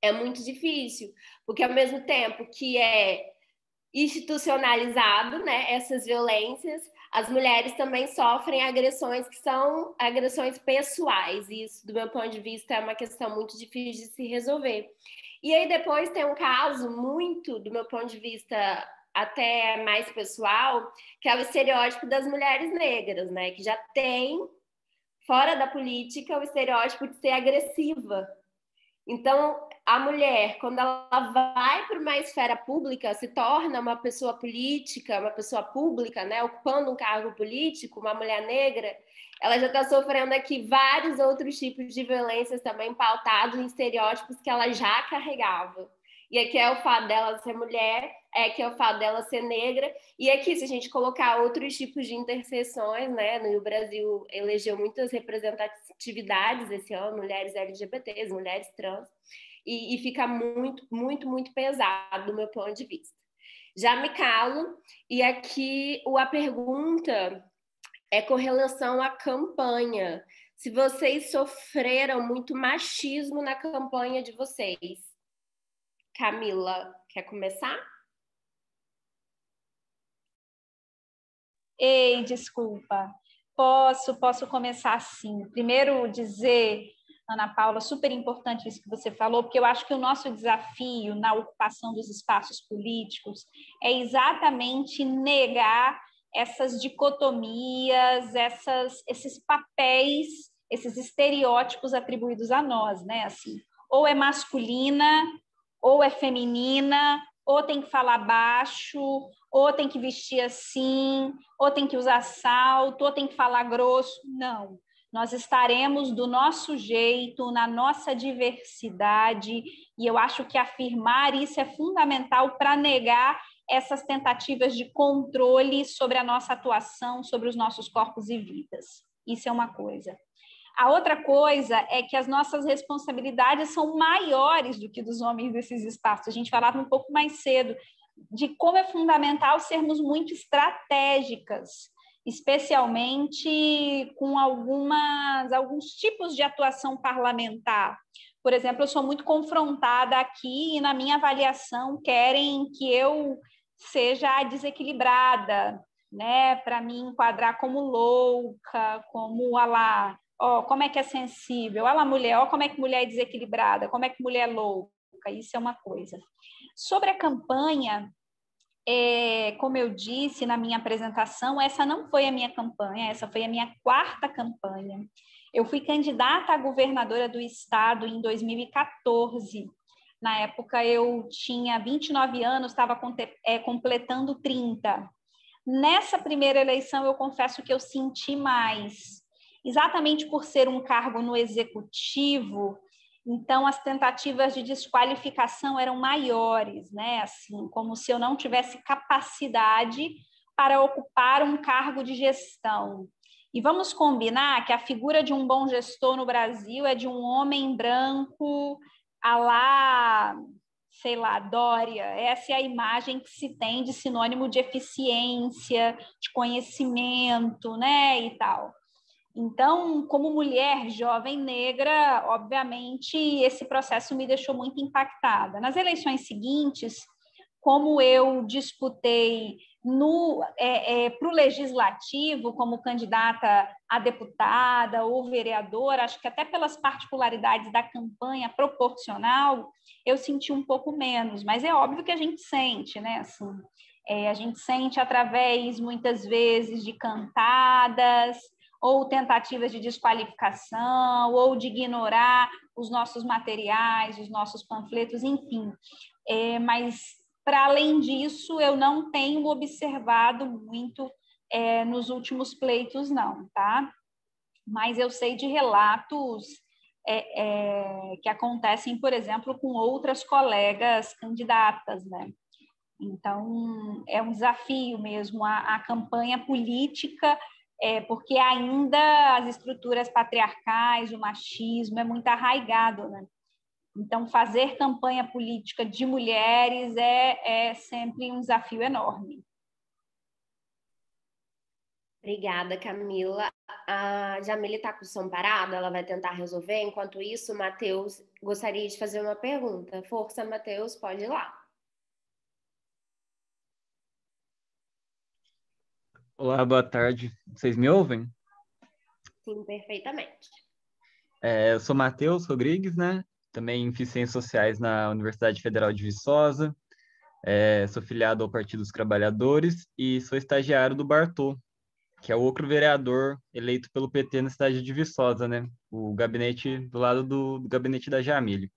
é muito difícil, porque ao mesmo tempo que é institucionalizado, né, essas violências, as mulheres também sofrem agressões que são agressões pessoais, e isso, do meu ponto de vista, é uma questão muito difícil de se resolver. E aí depois tem um caso muito, do meu ponto de vista, até mais pessoal, que é o estereótipo das mulheres negras, né, que já tem, fora da política, o estereótipo de ser agressiva. Então, a mulher, quando ela vai para uma esfera pública, se torna uma pessoa política, uma pessoa pública, né, ocupando um cargo político, uma mulher negra, ela já está sofrendo aqui vários outros tipos de violências também pautados em estereótipos que ela já carregava. E aqui é o fato dela ser mulher, que é o fato dela ser negra, e aqui, se a gente colocar outros tipos de interseções, né, no Brasil elegeu muitas representatividades esse ano, mulheres LGBTs, mulheres trans, e fica muito, muito, muito pesado do meu ponto de vista. Já me calo, e aqui a pergunta é com relação à campanha. Se vocês sofreram muito machismo na campanha de vocês. Camila, quer começar? Ei, desculpa. Posso começar assim. Primeiro dizer, Ana Paula, super importante isso que você falou, porque eu acho que o nosso desafio na ocupação dos espaços políticos é exatamente negar essas dicotomias, esses papéis, esses estereótipos atribuídos a nós, né? Assim, ou é masculina, ou é feminina, ou tem que falar baixo, ou tem que vestir assim, ou tem que usar salto, ou tem que falar grosso. Não. Nós estaremos do nosso jeito, na nossa diversidade, e eu acho que afirmar isso é fundamental para negar essas tentativas de controle sobre a nossa atuação, sobre os nossos corpos e vidas. Isso é uma coisa. A outra coisa é que as nossas responsabilidades são maiores do que dos homens desses espaços. A gente falava um pouco mais cedo de como é fundamental sermos muito estratégicas, especialmente com alguns tipos de atuação parlamentar. Por exemplo, eu sou muito confrontada aqui e na minha avaliação querem que eu seja a desequilibrada, né, para me enquadrar como louca, como a lá, ó, como é que é sensível, olha lá mulher, ó, como é que mulher é desequilibrada, como é que mulher é louca, isso é uma coisa. Sobre a campanha, como eu disse na minha apresentação, essa não foi a minha campanha, essa foi a minha quarta campanha. Eu fui candidata a governadora do estado em 2014. Na época eu tinha 29 anos, estava completando 30. Nessa primeira eleição, eu confesso que eu senti mais, exatamente por ser um cargo no executivo. Então, as tentativas de desqualificação eram maiores, né? Assim, como se eu não tivesse capacidade para ocupar um cargo de gestão. E vamos combinar que a figura de um bom gestor no Brasil é de um homem branco, à la, sei lá, Dória. Essa é a imagem que se tem de sinônimo de eficiência, de conhecimento, né? E tal. Então, como mulher jovem negra, obviamente, esse processo me deixou muito impactada. Nas eleições seguintes, como eu disputei para o legislativo, como candidata a deputada ou vereadora, acho que até pelas particularidades da campanha proporcional, eu senti um pouco menos, mas é óbvio que a gente sente, né? Assim, a gente sente através, muitas vezes, de cantadas, ou tentativas de desqualificação, ou de ignorar os nossos materiais, os nossos panfletos, enfim. Mas, para além disso, eu não tenho observado muito nos últimos pleitos, não, tá? Mas eu sei de relatos que acontecem, por exemplo, com outras colegas candidatas, né? Então, é um desafio mesmo a campanha política, porque ainda as estruturas patriarcais, o machismo é muito arraigado, né? Então, fazer campanha política de mulheres é sempre um desafio enorme. Obrigada, Camila. A Jamile está com o som parado, ela vai tentar resolver. Enquanto isso, Matheus gostaria de fazer uma pergunta. Força, Matheus, pode ir lá. Olá, boa tarde. Vocês me ouvem? Sim, perfeitamente. Eu sou Matheus Rodrigues, né? Também fiz Ciências Sociais na Universidade Federal de Viçosa. Sou filiado ao Partido dos Trabalhadores e sou estagiário do Bartô, que é o outro vereador eleito pelo PT na cidade de Viçosa, né? O gabinete do lado do gabinete da Jamile.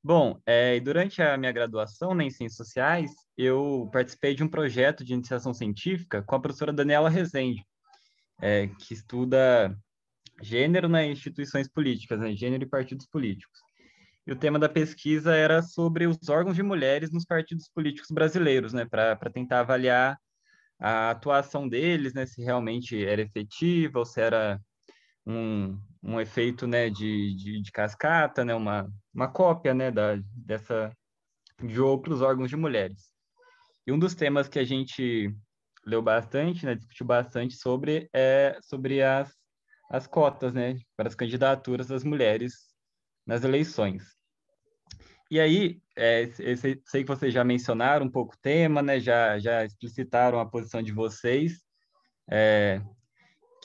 Bom, e durante a minha graduação, né, em Ciências Sociais, eu participei de um projeto de iniciação científica com a professora Daniela Rezende, que estuda gênero nas instituições políticas, né, gênero e partidos políticos. E o tema da pesquisa era sobre os órgãos de mulheres nos partidos políticos brasileiros, né, para tentar avaliar a atuação deles, né, se realmente era efetiva ou se era um efeito, né, de cascata, né, uma cópia, né, de outros órgãos de mulheres. E um dos temas que a gente leu bastante, né, discutiu bastante sobre as cotas, né, para as candidaturas das mulheres nas eleições. E aí, eu sei que vocês já mencionaram um pouco o tema, né? Já explicitaram a posição de vocês,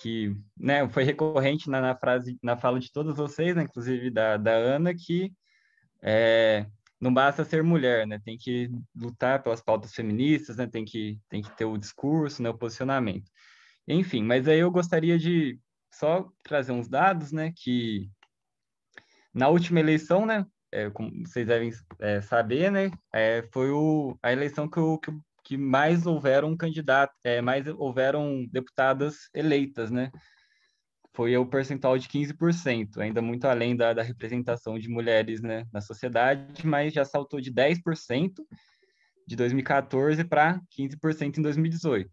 que, né, foi recorrente na fala de todos vocês, né? Inclusive da Ana, que não basta ser mulher, né? Tem que lutar pelas pautas feministas, né? Tem que ter o discurso, né? O posicionamento. Enfim, mas aí eu gostaria de só trazer uns dados, né? Que na última eleição, né? Como vocês devem saber, né? Foi a eleição que mais houveram candidatos, mais houveram deputadas eleitas, né? Foi o percentual de 15%, ainda muito além da representação de mulheres, né, na sociedade, mas já saltou de 10% de 2014 para 15% em 2018.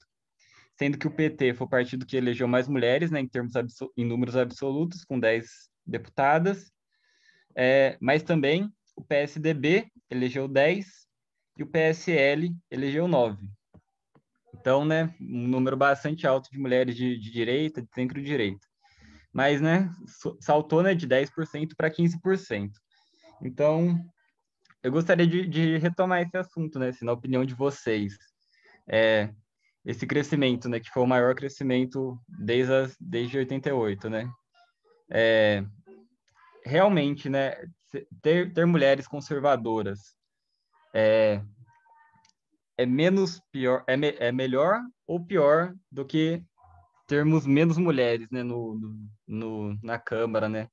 Sendo que o PT foi o partido que elegeu mais mulheres, né, em números absolutos, com 10 deputadas, mas também o PSDB elegeu 10 e o PSL elegeu 9. Então, né, um número bastante alto de mulheres de direita, de centro-direita. Mas, né, saltou, né, de 10% para 15%. Então, eu gostaria de retomar esse assunto, né, se na opinião de vocês, esse crescimento, né, que foi o maior crescimento desde 88, né, realmente, né, ter mulheres conservadoras é menos pior, melhor ou pior do que termos menos mulheres, né, na Câmara, né?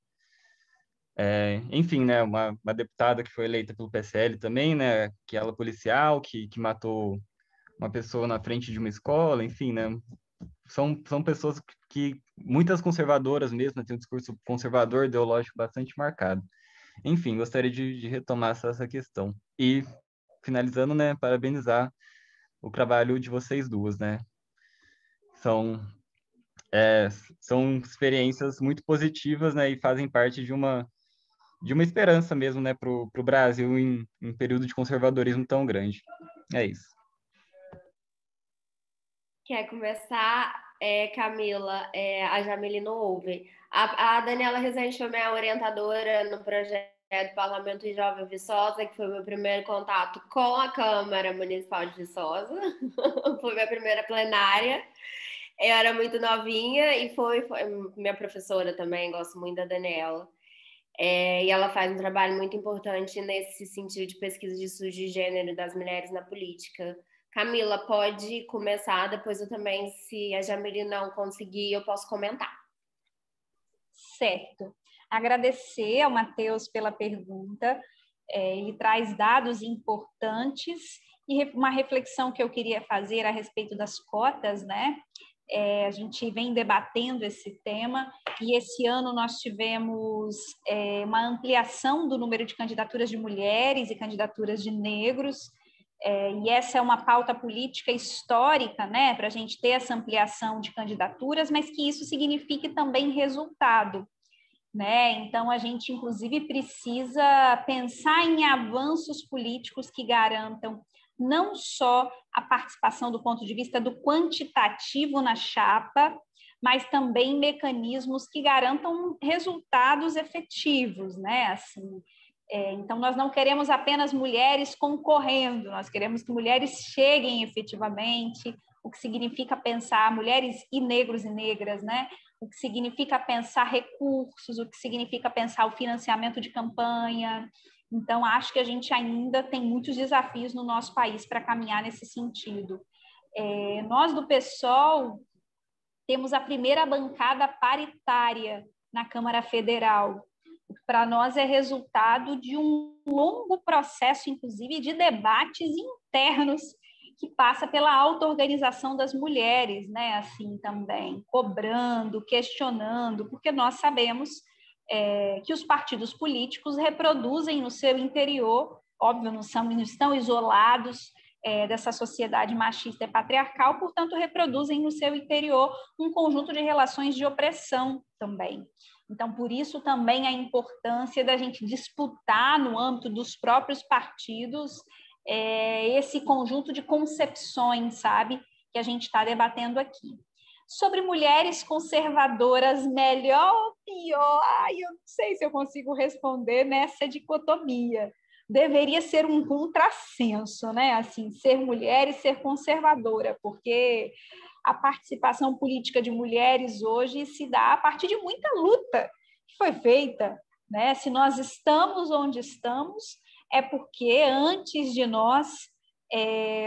Enfim, né, uma deputada que foi eleita pelo PSL também, né, aquela policial que matou uma pessoa na frente de uma escola, enfim, né, são pessoas que muitas conservadoras mesmo, né, tem um discurso conservador, ideológico bastante marcado. Enfim, gostaria de retomar essa questão. E, finalizando, né, parabenizar o trabalho de vocês duas, né, são são experiências muito positivas, né, e fazem parte de uma esperança mesmo, né, para o Brasil em um período de conservadorismo tão grande. É isso. Quer começar, Camila? A Jamile não ouve. A Daniela Rezende foi minha orientadora no projeto Parlamento Jovem Viçosa, que foi meu primeiro contato com a Câmara Municipal de Viçosa. Foi minha primeira plenária. Eu era muito novinha e foi minha professora também, gosto muito da Daniela. E ela faz um trabalho muito importante nesse sentido de pesquisa de estudo de gênero das mulheres na política. Camila, pode começar, depois eu também, se a Jamile não conseguir, eu posso comentar. Certo. Agradecer ao Matheus pela pergunta. Ele traz dados importantes e uma reflexão que eu queria fazer a respeito das cotas, né? A gente vem debatendo esse tema e esse ano nós tivemos uma ampliação do número de candidaturas de mulheres e candidaturas de negros, e essa é uma pauta política histórica, né, para a gente ter essa ampliação de candidaturas, mas que isso signifique também resultado, né? Então, a gente, inclusive, precisa pensar em avanços políticos que garantam não só a participação do ponto de vista do quantitativo na chapa, mas também mecanismos que garantam resultados efetivos, né? Assim, então, nós não queremos apenas mulheres concorrendo, nós queremos que mulheres cheguem efetivamente, o que significa pensar mulheres e negros e negras, né? O que significa pensar recursos, o que significa pensar o financiamento de campanha. Então, acho que a gente ainda tem muitos desafios no nosso país para caminhar nesse sentido. Nós do PSOL temos a primeira bancada paritária na Câmara Federal. Para nós é resultado de um longo processo, inclusive, de debates internos que passa pela auto-organização das mulheres, né? Assim também, cobrando, questionando, porque nós sabemos que os partidos políticos reproduzem no seu interior, óbvio, não estão isolados dessa sociedade machista e patriarcal, portanto, reproduzem no seu interior um conjunto de relações de opressão também. Então, por isso também a importância da gente disputar no âmbito dos próprios partidos esse conjunto de concepções, sabe, que a gente está debatendo aqui. Sobre mulheres conservadoras, melhor ou pior? Eu não sei se eu consigo responder nessa dicotomia, deveria ser um contrassenso, né? Assim, ser mulher e ser conservadora, porque a participação política de mulheres hoje se dá a partir de muita luta que foi feita, né? Se nós estamos onde estamos, é porque antes de nós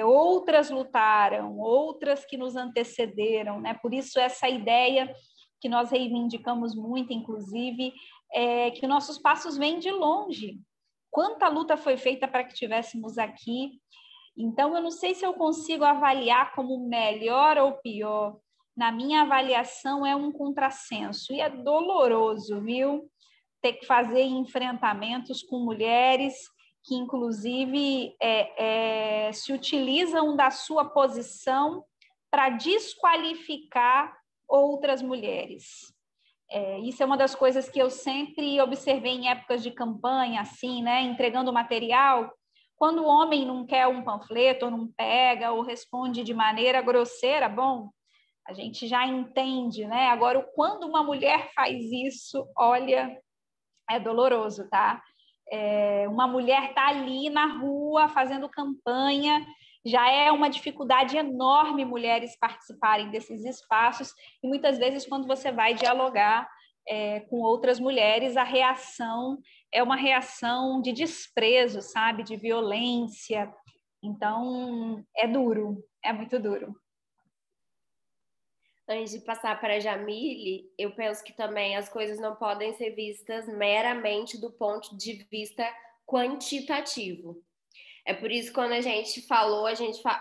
outras lutaram, outras que nos antecederam, né? Por isso essa ideia que nós reivindicamos muito, inclusive, que nossos passos vêm de longe. Quanta luta foi feita para que estivéssemos aqui. Então, eu não sei se eu consigo avaliar como melhor ou pior. Na minha avaliação, é um contrassenso. E é doloroso, viu? Ter que fazer enfrentamentos com mulheres que, inclusive, se utilizam da sua posição para desqualificar outras mulheres. Isso é uma das coisas que eu sempre observei em épocas de campanha, assim, né? Entregando material. Quando o homem não quer um panfleto, ou não pega, ou responde de maneira grosseira, bom, a gente já entende, né? Agora, quando uma mulher faz isso, olha, é doloroso, tá? Uma mulher está ali na rua fazendo campanha, já é uma dificuldade enorme mulheres participarem desses espaços, e muitas vezes quando você vai dialogar com outras mulheres, a reação é uma reação de desprezo, sabe? De violência. Então, é duro, é muito duro. Antes de passar para a Jamile, eu penso que também as coisas não podem ser vistas meramente do ponto de vista quantitativo. É por isso que quando a gente fala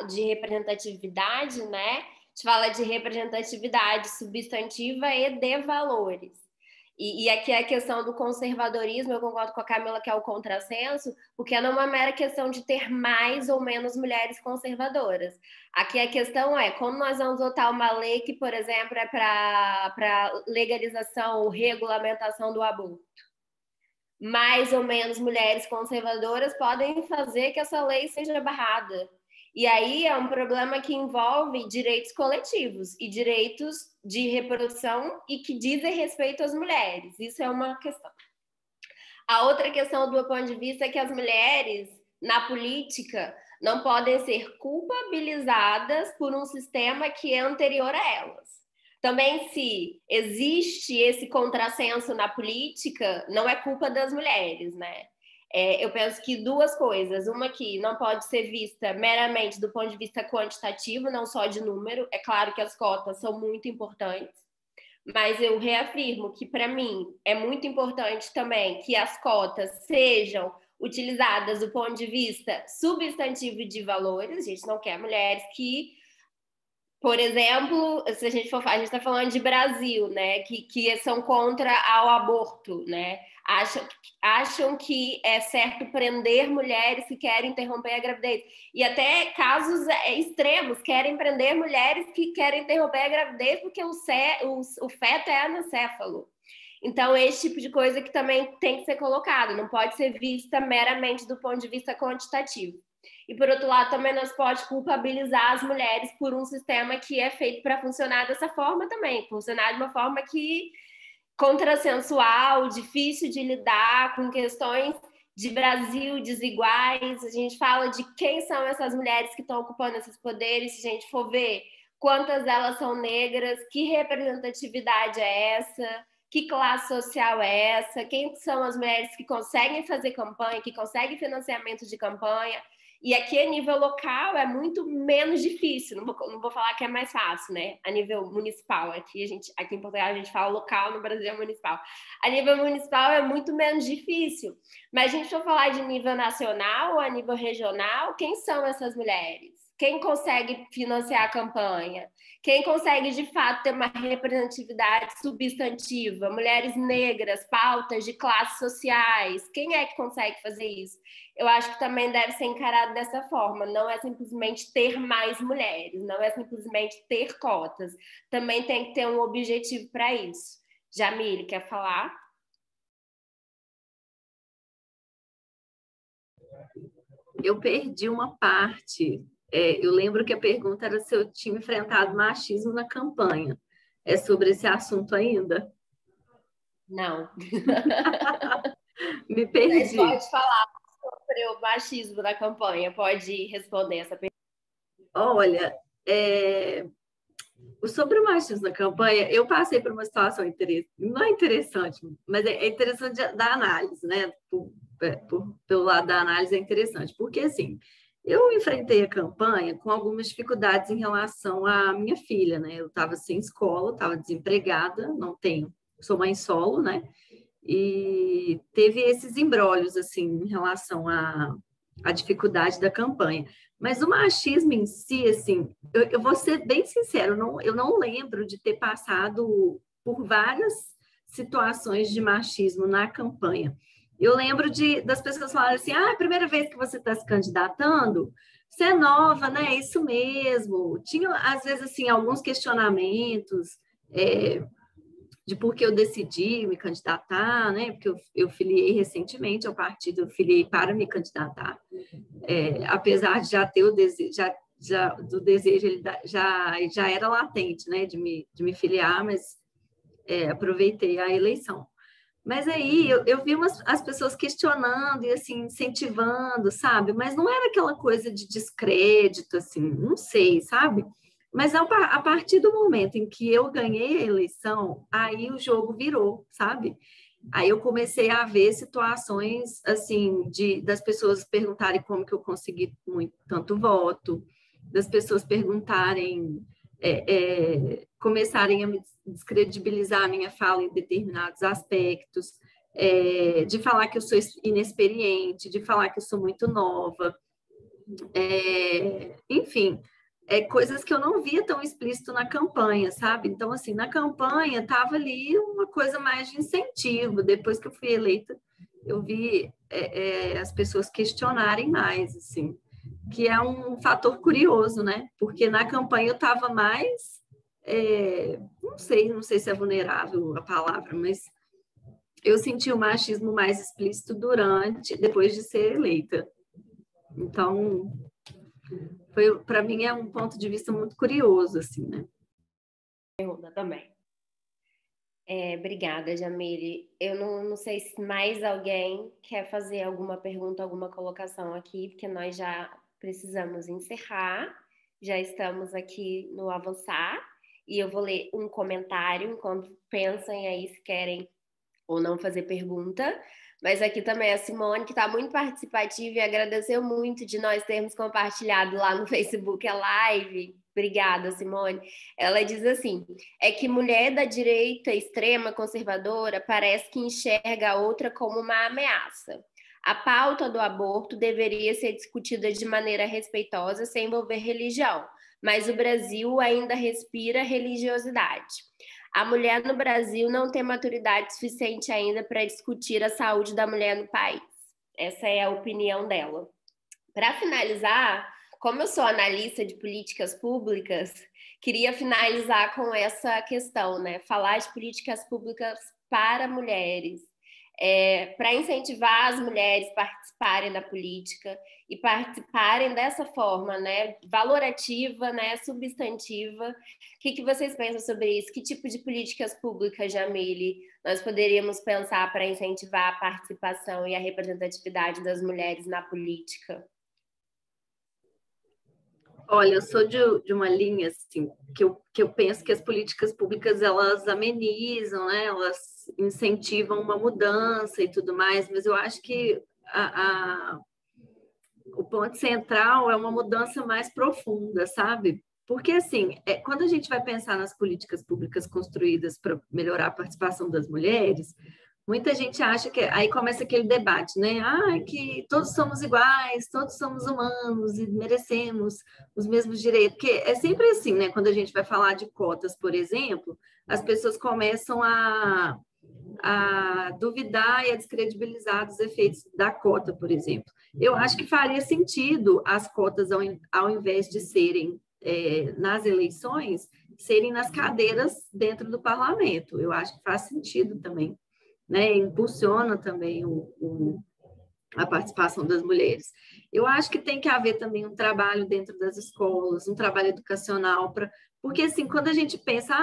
de representatividade, né? A gente fala de representatividade substantiva e de valores. E aqui a questão do conservadorismo, eu concordo com a Camila que é o contrassenso, porque não é uma mera questão de ter mais ou menos mulheres conservadoras. Aqui a questão é como nós vamos votar uma lei que, por exemplo, é para legalização ou regulamentação do aborto. Mais ou menos mulheres conservadoras podem fazer que essa lei seja barrada. E aí é um problema que envolve direitos coletivos e direitos de reprodução e que dizem respeito às mulheres. Isso é uma questão. A outra questão, do meu ponto de vista, é que as mulheres, na política, não podem ser culpabilizadas por um sistema que é anterior a elas. Também, se existe esse contrassenso na política, não é culpa das mulheres, né? Eu penso que duas coisas. Uma que não pode ser vista meramente do ponto de vista quantitativo, não só de número. É claro que as cotas são muito importantes, mas eu reafirmo que, para mim, é muito importante também que as cotas sejam utilizadas do ponto de vista substantivo de valores. A gente não quer mulheres que, por exemplo, se a gente está falando de Brasil, né, que são contra ao aborto, né? Acham que é certo prender mulheres que querem interromper a gravidez. E até casos extremos, querem prender mulheres que querem interromper a gravidez porque o feto é anencéfalo. Então, esse tipo de coisa que também tem que ser colocado, não pode ser vista meramente do ponto de vista quantitativo. E, por outro lado, também nós pode culpabilizar as mulheres por um sistema que é feito para funcionar dessa forma também, funcionar de uma forma que contrassensual, difícil de lidar com questões de Brasil desiguais. A gente fala de quem são essas mulheres que estão ocupando esses poderes, se a gente for ver quantas delas são negras, que representatividade é essa, que classe social é essa, quem são as mulheres que conseguem fazer campanha, que conseguem financiamento de campanha. E aqui, a nível local, é muito menos difícil. Não vou falar que é mais fácil, né? A nível municipal. Aqui em Portugal, a gente fala local, no Brasil é municipal. A nível municipal é muito menos difícil. Mas a gente for falar de nível nacional ou a nível regional, quem são essas mulheres? Quem consegue financiar a campanha? Quem consegue, de fato, ter uma representatividade substantiva? Mulheres negras, pautas de classes sociais. Quem é que consegue fazer isso? Eu acho que também deve ser encarado dessa forma. Não é simplesmente ter mais mulheres, não é simplesmente ter cotas. Também tem que ter um objetivo para isso. Jamile, quer falar? Eu perdi uma parte. Eu lembro que a pergunta era se eu tinha enfrentado machismo na campanha. É sobre esse assunto ainda? Não. Me perdi. Pode falar sobre o machismo na campanha? Pode responder essa pergunta. Olha, sobre o machismo na campanha, eu passei por uma situação interessante, não é interessante, mas é interessante da análise, né? Pelo lado da análise é interessante, porque assim, eu enfrentei a campanha com algumas dificuldades em relação à minha filha, né? Eu estava sem escola, estava desempregada, não tenho, sou mãe solo, né? E teve esses imbróglios, assim, em relação à dificuldade da campanha. Mas o machismo em si, assim, eu vou ser bem sincero, eu não lembro de ter passado por várias situações de machismo na campanha. Eu lembro das pessoas falarem assim, a primeira vez que você está se candidatando, você é nova, né? É isso mesmo. Tinha, às vezes, assim, alguns questionamentos de por que eu decidi me candidatar, né? Porque eu filiei recentemente ao partido, eu filiei para me candidatar. Apesar de já ter o desejo, do desejo, ele já era latente, né? De me filiar, mas aproveitei a eleição. Mas aí eu vi as pessoas questionando e assim, incentivando, sabe? Mas não era aquela coisa de descrédito, assim, não sei, sabe? Mas a partir do momento em que eu ganhei a eleição, aí o jogo virou, sabe? Aí eu comecei a ver situações, assim, das pessoas perguntarem como que eu consegui tanto voto, das pessoas perguntarem, começarem a me descredibilizar a minha fala em determinados aspectos, de falar que eu sou inexperiente, de falar que eu sou muito nova, enfim, coisas que eu não via tão explícito na campanha, sabe? Então, assim, na campanha estava ali uma coisa mais de incentivo. Depois que eu fui eleita, eu vi as pessoas questionarem mais, assim, que é um fator curioso, né? Porque na campanha eu estava mais, não sei se é vulnerável a palavra, mas eu senti o machismo mais explícito depois de ser eleita. Então, para mim é um ponto de vista muito curioso, assim, né? Pergunta também. Obrigada, Jamile. Eu não sei se mais alguém quer fazer alguma pergunta, alguma colocação aqui, porque nós já precisamos encerrar, já estamos aqui no avançar, e eu vou ler um comentário enquanto pensem aí se querem ou não fazer pergunta. Mas aqui também a Simone, que está muito participativa e agradeceu muito de nós termos compartilhado lá no Facebook a live. Obrigada, Simone. Ela diz assim, é que mulher da direita extrema conservadora parece que enxerga a outra como uma ameaça. A pauta do aborto deveria ser discutida de maneira respeitosa, sem envolver religião, mas o Brasil ainda respira religiosidade. A mulher no Brasil não tem maturidade suficiente ainda para discutir a saúde da mulher no país. Essa é a opinião dela. Para finalizar, como eu sou analista de políticas públicas, queria finalizar com essa questão, né? Falar de políticas públicas para mulheres, para incentivar as mulheres a participarem da política e participarem dessa forma, né, valorativa, né, substantiva. O que vocês pensam sobre isso? Que tipo de políticas públicas, Jamile, nós poderíamos pensar para incentivar a participação e a representatividade das mulheres na política? Olha, eu sou de uma linha assim que eu penso que as políticas públicas elas amenizam, né? Elas incentivam uma mudança e tudo mais, mas eu acho que o ponto central é uma mudança mais profunda, sabe? Porque, assim, quando a gente vai pensar nas políticas públicas construídas para melhorar a participação das mulheres, muita gente acha que... Aí começa aquele debate, né? Que todos somos iguais, todos somos humanos e merecemos os mesmos direitos. Porque é sempre assim, né? Quando a gente vai falar de cotas, por exemplo, as pessoas começam a duvidar e a descredibilizar dos efeitos da cota, por exemplo. Eu acho que faria sentido as cotas, ao invés de serem nas eleições, serem nas cadeiras dentro do parlamento. Eu acho que faz sentido também, né? Impulsiona também a participação das mulheres. Eu acho que tem que haver também um trabalho dentro das escolas, um trabalho educacional porque, assim, quando a gente pensa,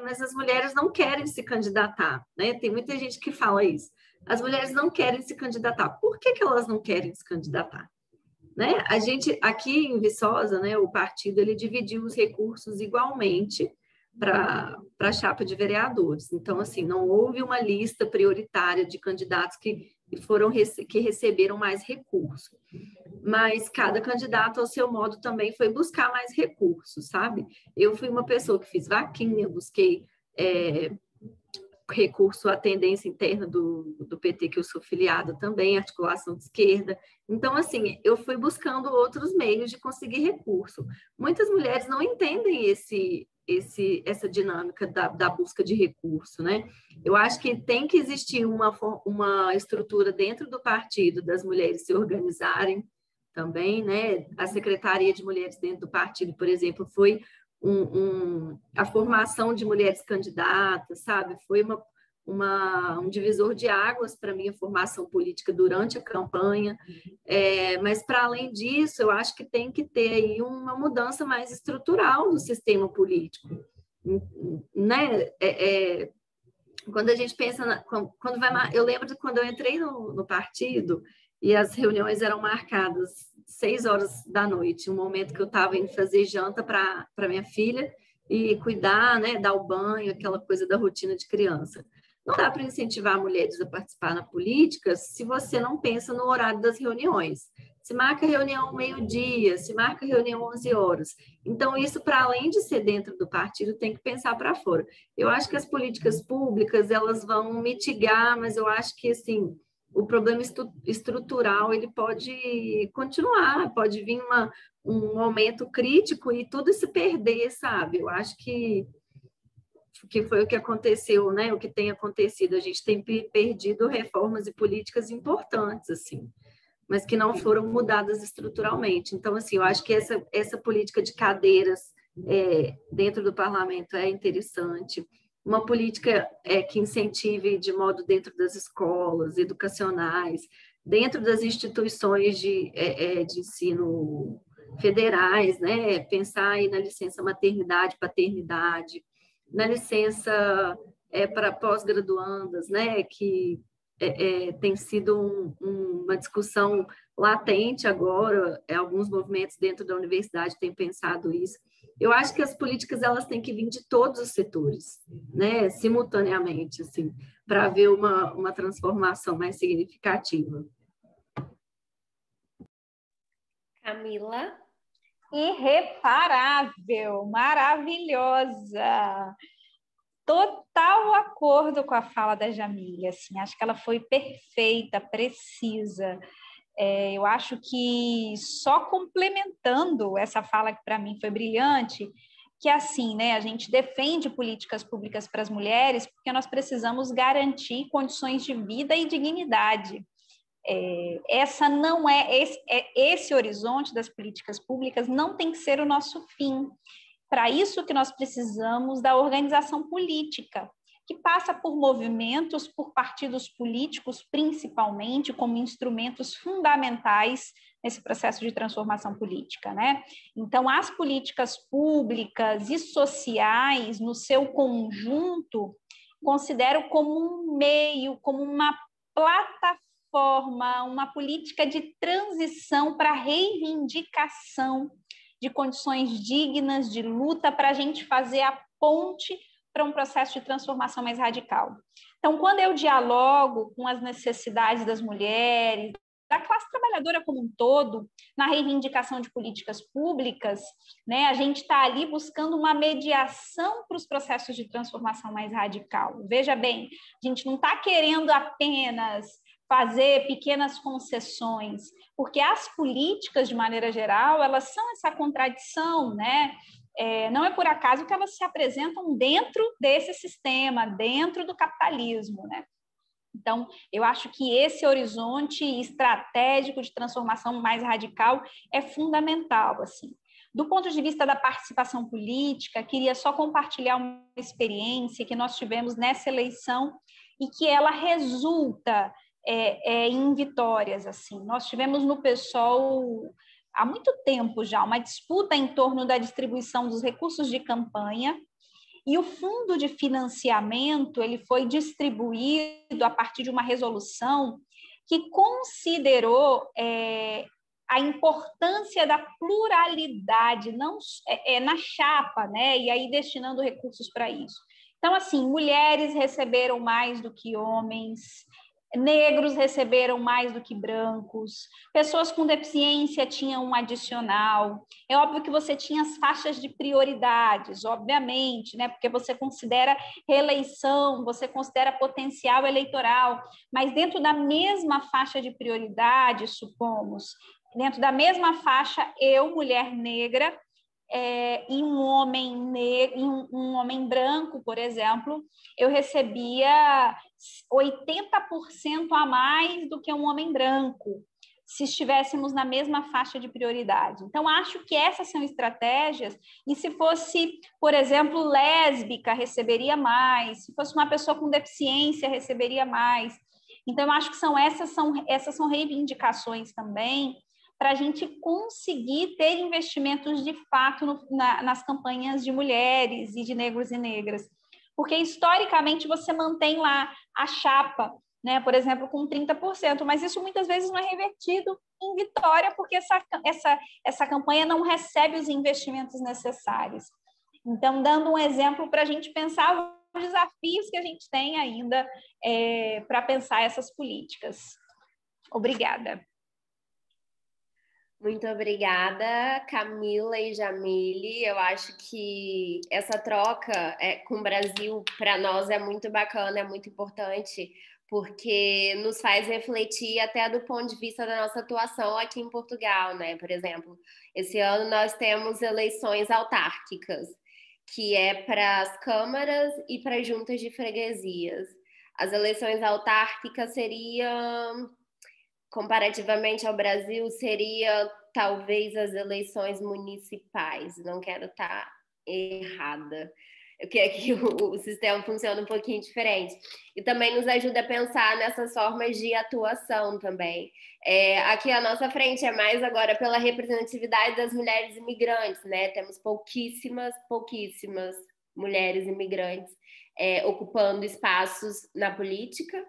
mas as mulheres não querem se candidatar, né? Tem muita gente que fala isso. As mulheres não querem se candidatar. Por que elas não querem se candidatar? Né? A gente, aqui em Viçosa, né, o partido ele dividiu os recursos igualmente para a chapa de vereadores. Então, assim, não houve uma lista prioritária de candidatos que receberam mais recursos. Mas cada candidato, ao seu modo, também foi buscar mais recursos, sabe? Eu fui uma pessoa que fiz vaquinha, busquei recurso à tendência interna do PT, que eu sou filiada também, articulação de esquerda. Então, assim, eu fui buscando outros meios de conseguir recurso. Muitas mulheres não entendem essa dinâmica da busca de recurso, né? Eu acho que tem que existir uma estrutura dentro do partido das mulheres se organizarem também, né? A Secretaria de Mulheres dentro do partido, por exemplo, foi a formação de mulheres candidatas, sabe? Foi um divisor de águas para a minha formação política durante a campanha, mas, para além disso, eu acho que tem que ter aí uma mudança mais estrutural no sistema político, né? Quando a gente pensa, eu lembro de quando eu entrei no partido e as reuniões eram marcadas 6 horas da noite, um momento que eu estava indo fazer janta para minha filha e cuidar, né, dar o banho, aquela coisa da rotina de criança. Não dá para incentivar mulheres a participar na política se você não pensa no horário das reuniões. Se marca reunião meio-dia, se marca reunião 11 horas. Então, isso, para além de ser dentro do partido, tem que pensar para fora. Eu acho que as políticas públicas, elas vão mitigar, mas eu acho que, assim, o problema estrutural ele pode continuar, pode vir um momento crítico e tudo se perder, sabe? Eu acho que foi o que aconteceu, né? O que tem acontecido. A gente tem perdido reformas e políticas importantes, assim, mas que não foram mudadas estruturalmente. Então, assim, eu acho que essa política de cadeiras dentro do parlamento é interessante. Uma política que incentive de modo dentro das escolas educacionais, dentro das instituições de ensino federais, né? Pensar aí na licença maternidade, paternidade, na licença para pós-graduandas, né? Que tem sido uma discussão latente agora, alguns movimentos dentro da universidade têm pensado isso. Eu acho que as políticas elas têm que vir de todos os setores, né, simultaneamente, assim, para haver uma transformação mais significativa. Camila? Irreparável, maravilhosa. Total acordo com a fala da Jamília, assim, acho que ela foi perfeita, precisa. Eu acho que só complementando essa fala que para mim foi brilhante, que assim, né, a gente defende políticas públicas para as mulheres porque nós precisamos garantir condições de vida e dignidade. Esse horizonte das políticas públicas não tem que ser o nosso fim. Para isso que nós precisamos da organização política, que passa por movimentos, por partidos políticos, principalmente, como instrumentos fundamentais nesse processo de transformação política, né? Então, as políticas públicas e sociais, no seu conjunto, considero como um meio, como uma plataforma, uma política de transição para reivindicação de condições dignas de luta para a gente fazer a ponte para um processo de transformação mais radical. Então, quando eu dialogo com as necessidades das mulheres, da classe trabalhadora como um todo, na reivindicação de políticas públicas, né, a gente está ali buscando uma mediação para os processos de transformação mais radical. Veja bem, a gente não está querendo apenas fazer pequenas concessões, porque as políticas, de maneira geral, elas são essa contradição, né? Não é por acaso que elas se apresentam dentro desse sistema, dentro do capitalismo, né? Então, eu acho que esse horizonte estratégico de transformação mais radical é fundamental, assim. Do ponto de vista da participação política, queria só compartilhar uma experiência que nós tivemos nessa eleição e que ela resulta em vitórias, assim. Nós tivemos no PSOL há muito tempo já uma disputa em torno da distribuição dos recursos de campanha E o fundo de financiamento ele foi distribuído a partir de uma resolução que considerou a importância da pluralidade não, na chapa, né? E aí destinando recursos para isso. Então, assim, mulheres receberam mais do que homens, negros receberam mais do que brancos, pessoas com deficiência tinham um adicional. É óbvio que você tinha as faixas de prioridades, obviamente, né? Porque você considera reeleição, você considera potencial eleitoral, mas dentro da mesma faixa de prioridade, supomos, dentro da mesma faixa, eu, mulher negra, em um homem branco, por exemplo, eu recebia 80% a mais do que um homem branco, se estivéssemos na mesma faixa de prioridade. Então, acho que essas são estratégias, e se fosse, por exemplo, lésbica, receberia mais, se fosse uma pessoa com deficiência, receberia mais. Então, eu acho que essas são reivindicações também, para a gente conseguir ter investimentos de fato nas campanhas de mulheres e de negros e negras. Porque, historicamente, você mantém lá a chapa, né, por exemplo, com 30%, mas isso muitas vezes não é revertido em vitória, porque essa campanha não recebe os investimentos necessários. Então, dando um exemplo para a gente pensar os desafios que a gente tem ainda para pensar essas políticas. Obrigada. Muito obrigada, Camila e Jamile. Eu acho que essa troca com o Brasil, para nós, é muito bacana, é muito importante, porque nos faz refletir até do ponto de vista da nossa atuação aqui em Portugal, né? Por exemplo, esse ano nós temos eleições autárquicas, que é para as câmaras e para as juntas de freguesias. As eleições autárquicas seriam, comparativamente ao Brasil, seria talvez as eleições municipais. Não quero estar errada. Eu quero que o sistema funcione um pouquinho diferente. E também nos ajuda a pensar nessas formas de atuação também. Aqui à nossa frente é mais agora pela representatividade das mulheres imigrantes, né? Temos pouquíssimas mulheres imigrantes ocupando espaços na política.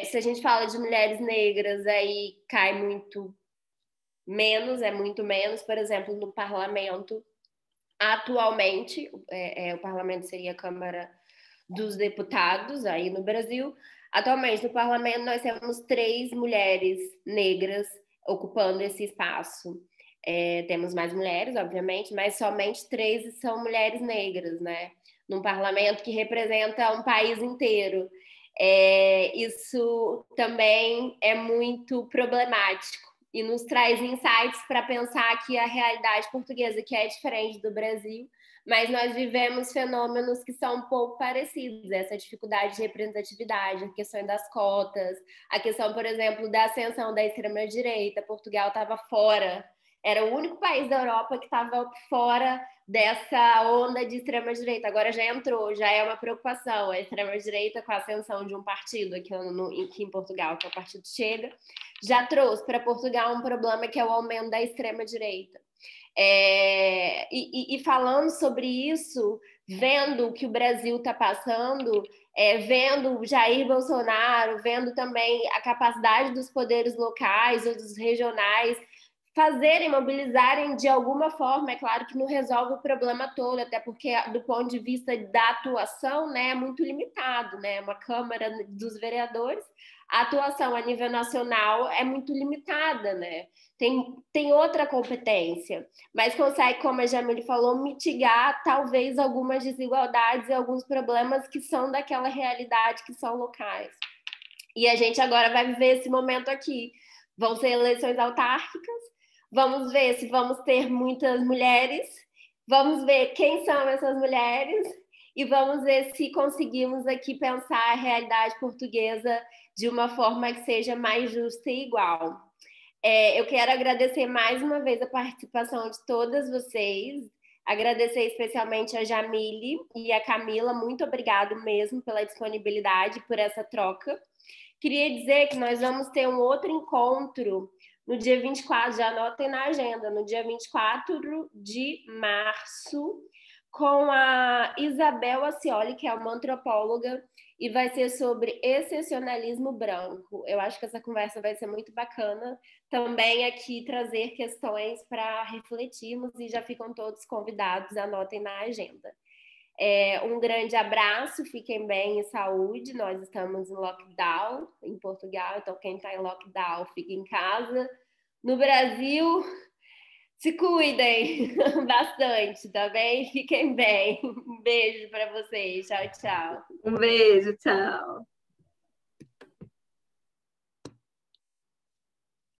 Se a gente fala de mulheres negras, aí cai muito menos, muito menos. Por exemplo, no parlamento, atualmente, o parlamento seria a Câmara dos Deputados, aí no Brasil. Atualmente, no parlamento, nós temos 3 mulheres negras ocupando esse espaço. Temos mais mulheres, obviamente, mas somente 3 são mulheres negras, né? Num parlamento que representa um país inteiro. Isso também é muito problemático e nos traz insights para pensar que a realidade portuguesa, que é diferente do Brasil, mas nós vivemos fenômenos que são um pouco parecidos, essa dificuldade de representatividade, a questão das cotas, a questão, por exemplo, da ascensão da extrema-direita. Portugal estava fora, era o único país da Europa que estava fora dessa onda de extrema-direita. Agora já entrou, já é uma preocupação a extrema-direita com a ascensão de um partido aqui em Portugal, que é o Partido Chega, já trouxe para Portugal um problema que é o aumento da extrema-direita. E falando sobre isso, vendo o que o Brasil está passando, vendo Jair Bolsonaro, vendo também a capacidade dos poderes locais ou dos regionais fazerem, mobilizarem de alguma forma, é claro que não resolve o problema todo, até porque do ponto de vista da atuação, né, é muito limitado, né, uma Câmara dos Vereadores, a atuação a nível nacional é muito limitada, né, tem outra competência, mas consegue, como a Jamile falou, mitigar talvez algumas desigualdades e alguns problemas que são daquela realidade, que são locais. E a gente agora vai viver esse momento aqui, vão ser eleições autárquicas, vamos ver se vamos ter muitas mulheres, vamos ver quem são essas mulheres e vamos ver se conseguimos aqui pensar a realidade portuguesa de uma forma que seja mais justa e igual. Eu quero agradecer mais uma vez a participação de todas vocês, agradecer especialmente a Jamile e a Camila, muito obrigado mesmo pela disponibilidade, por essa troca. Queria dizer que nós vamos ter um outro encontro no dia 24, já anotem na agenda, no dia 24 de março, com a Isabel Ascioli, que é uma antropóloga, e vai ser sobre excepcionalismo branco. Eu acho que essa conversa vai ser muito bacana. Também aqui trazer questões para refletirmos e já ficam todos convidados, anotem na agenda. Um grande abraço, fiquem bem e saúde. Nós estamos em lockdown em Portugal, então quem está em lockdown fica em casa. No Brasil, se cuidem bastante, tá bem? Fiquem bem. Um beijo para vocês. Tchau, tchau. Um beijo, tchau.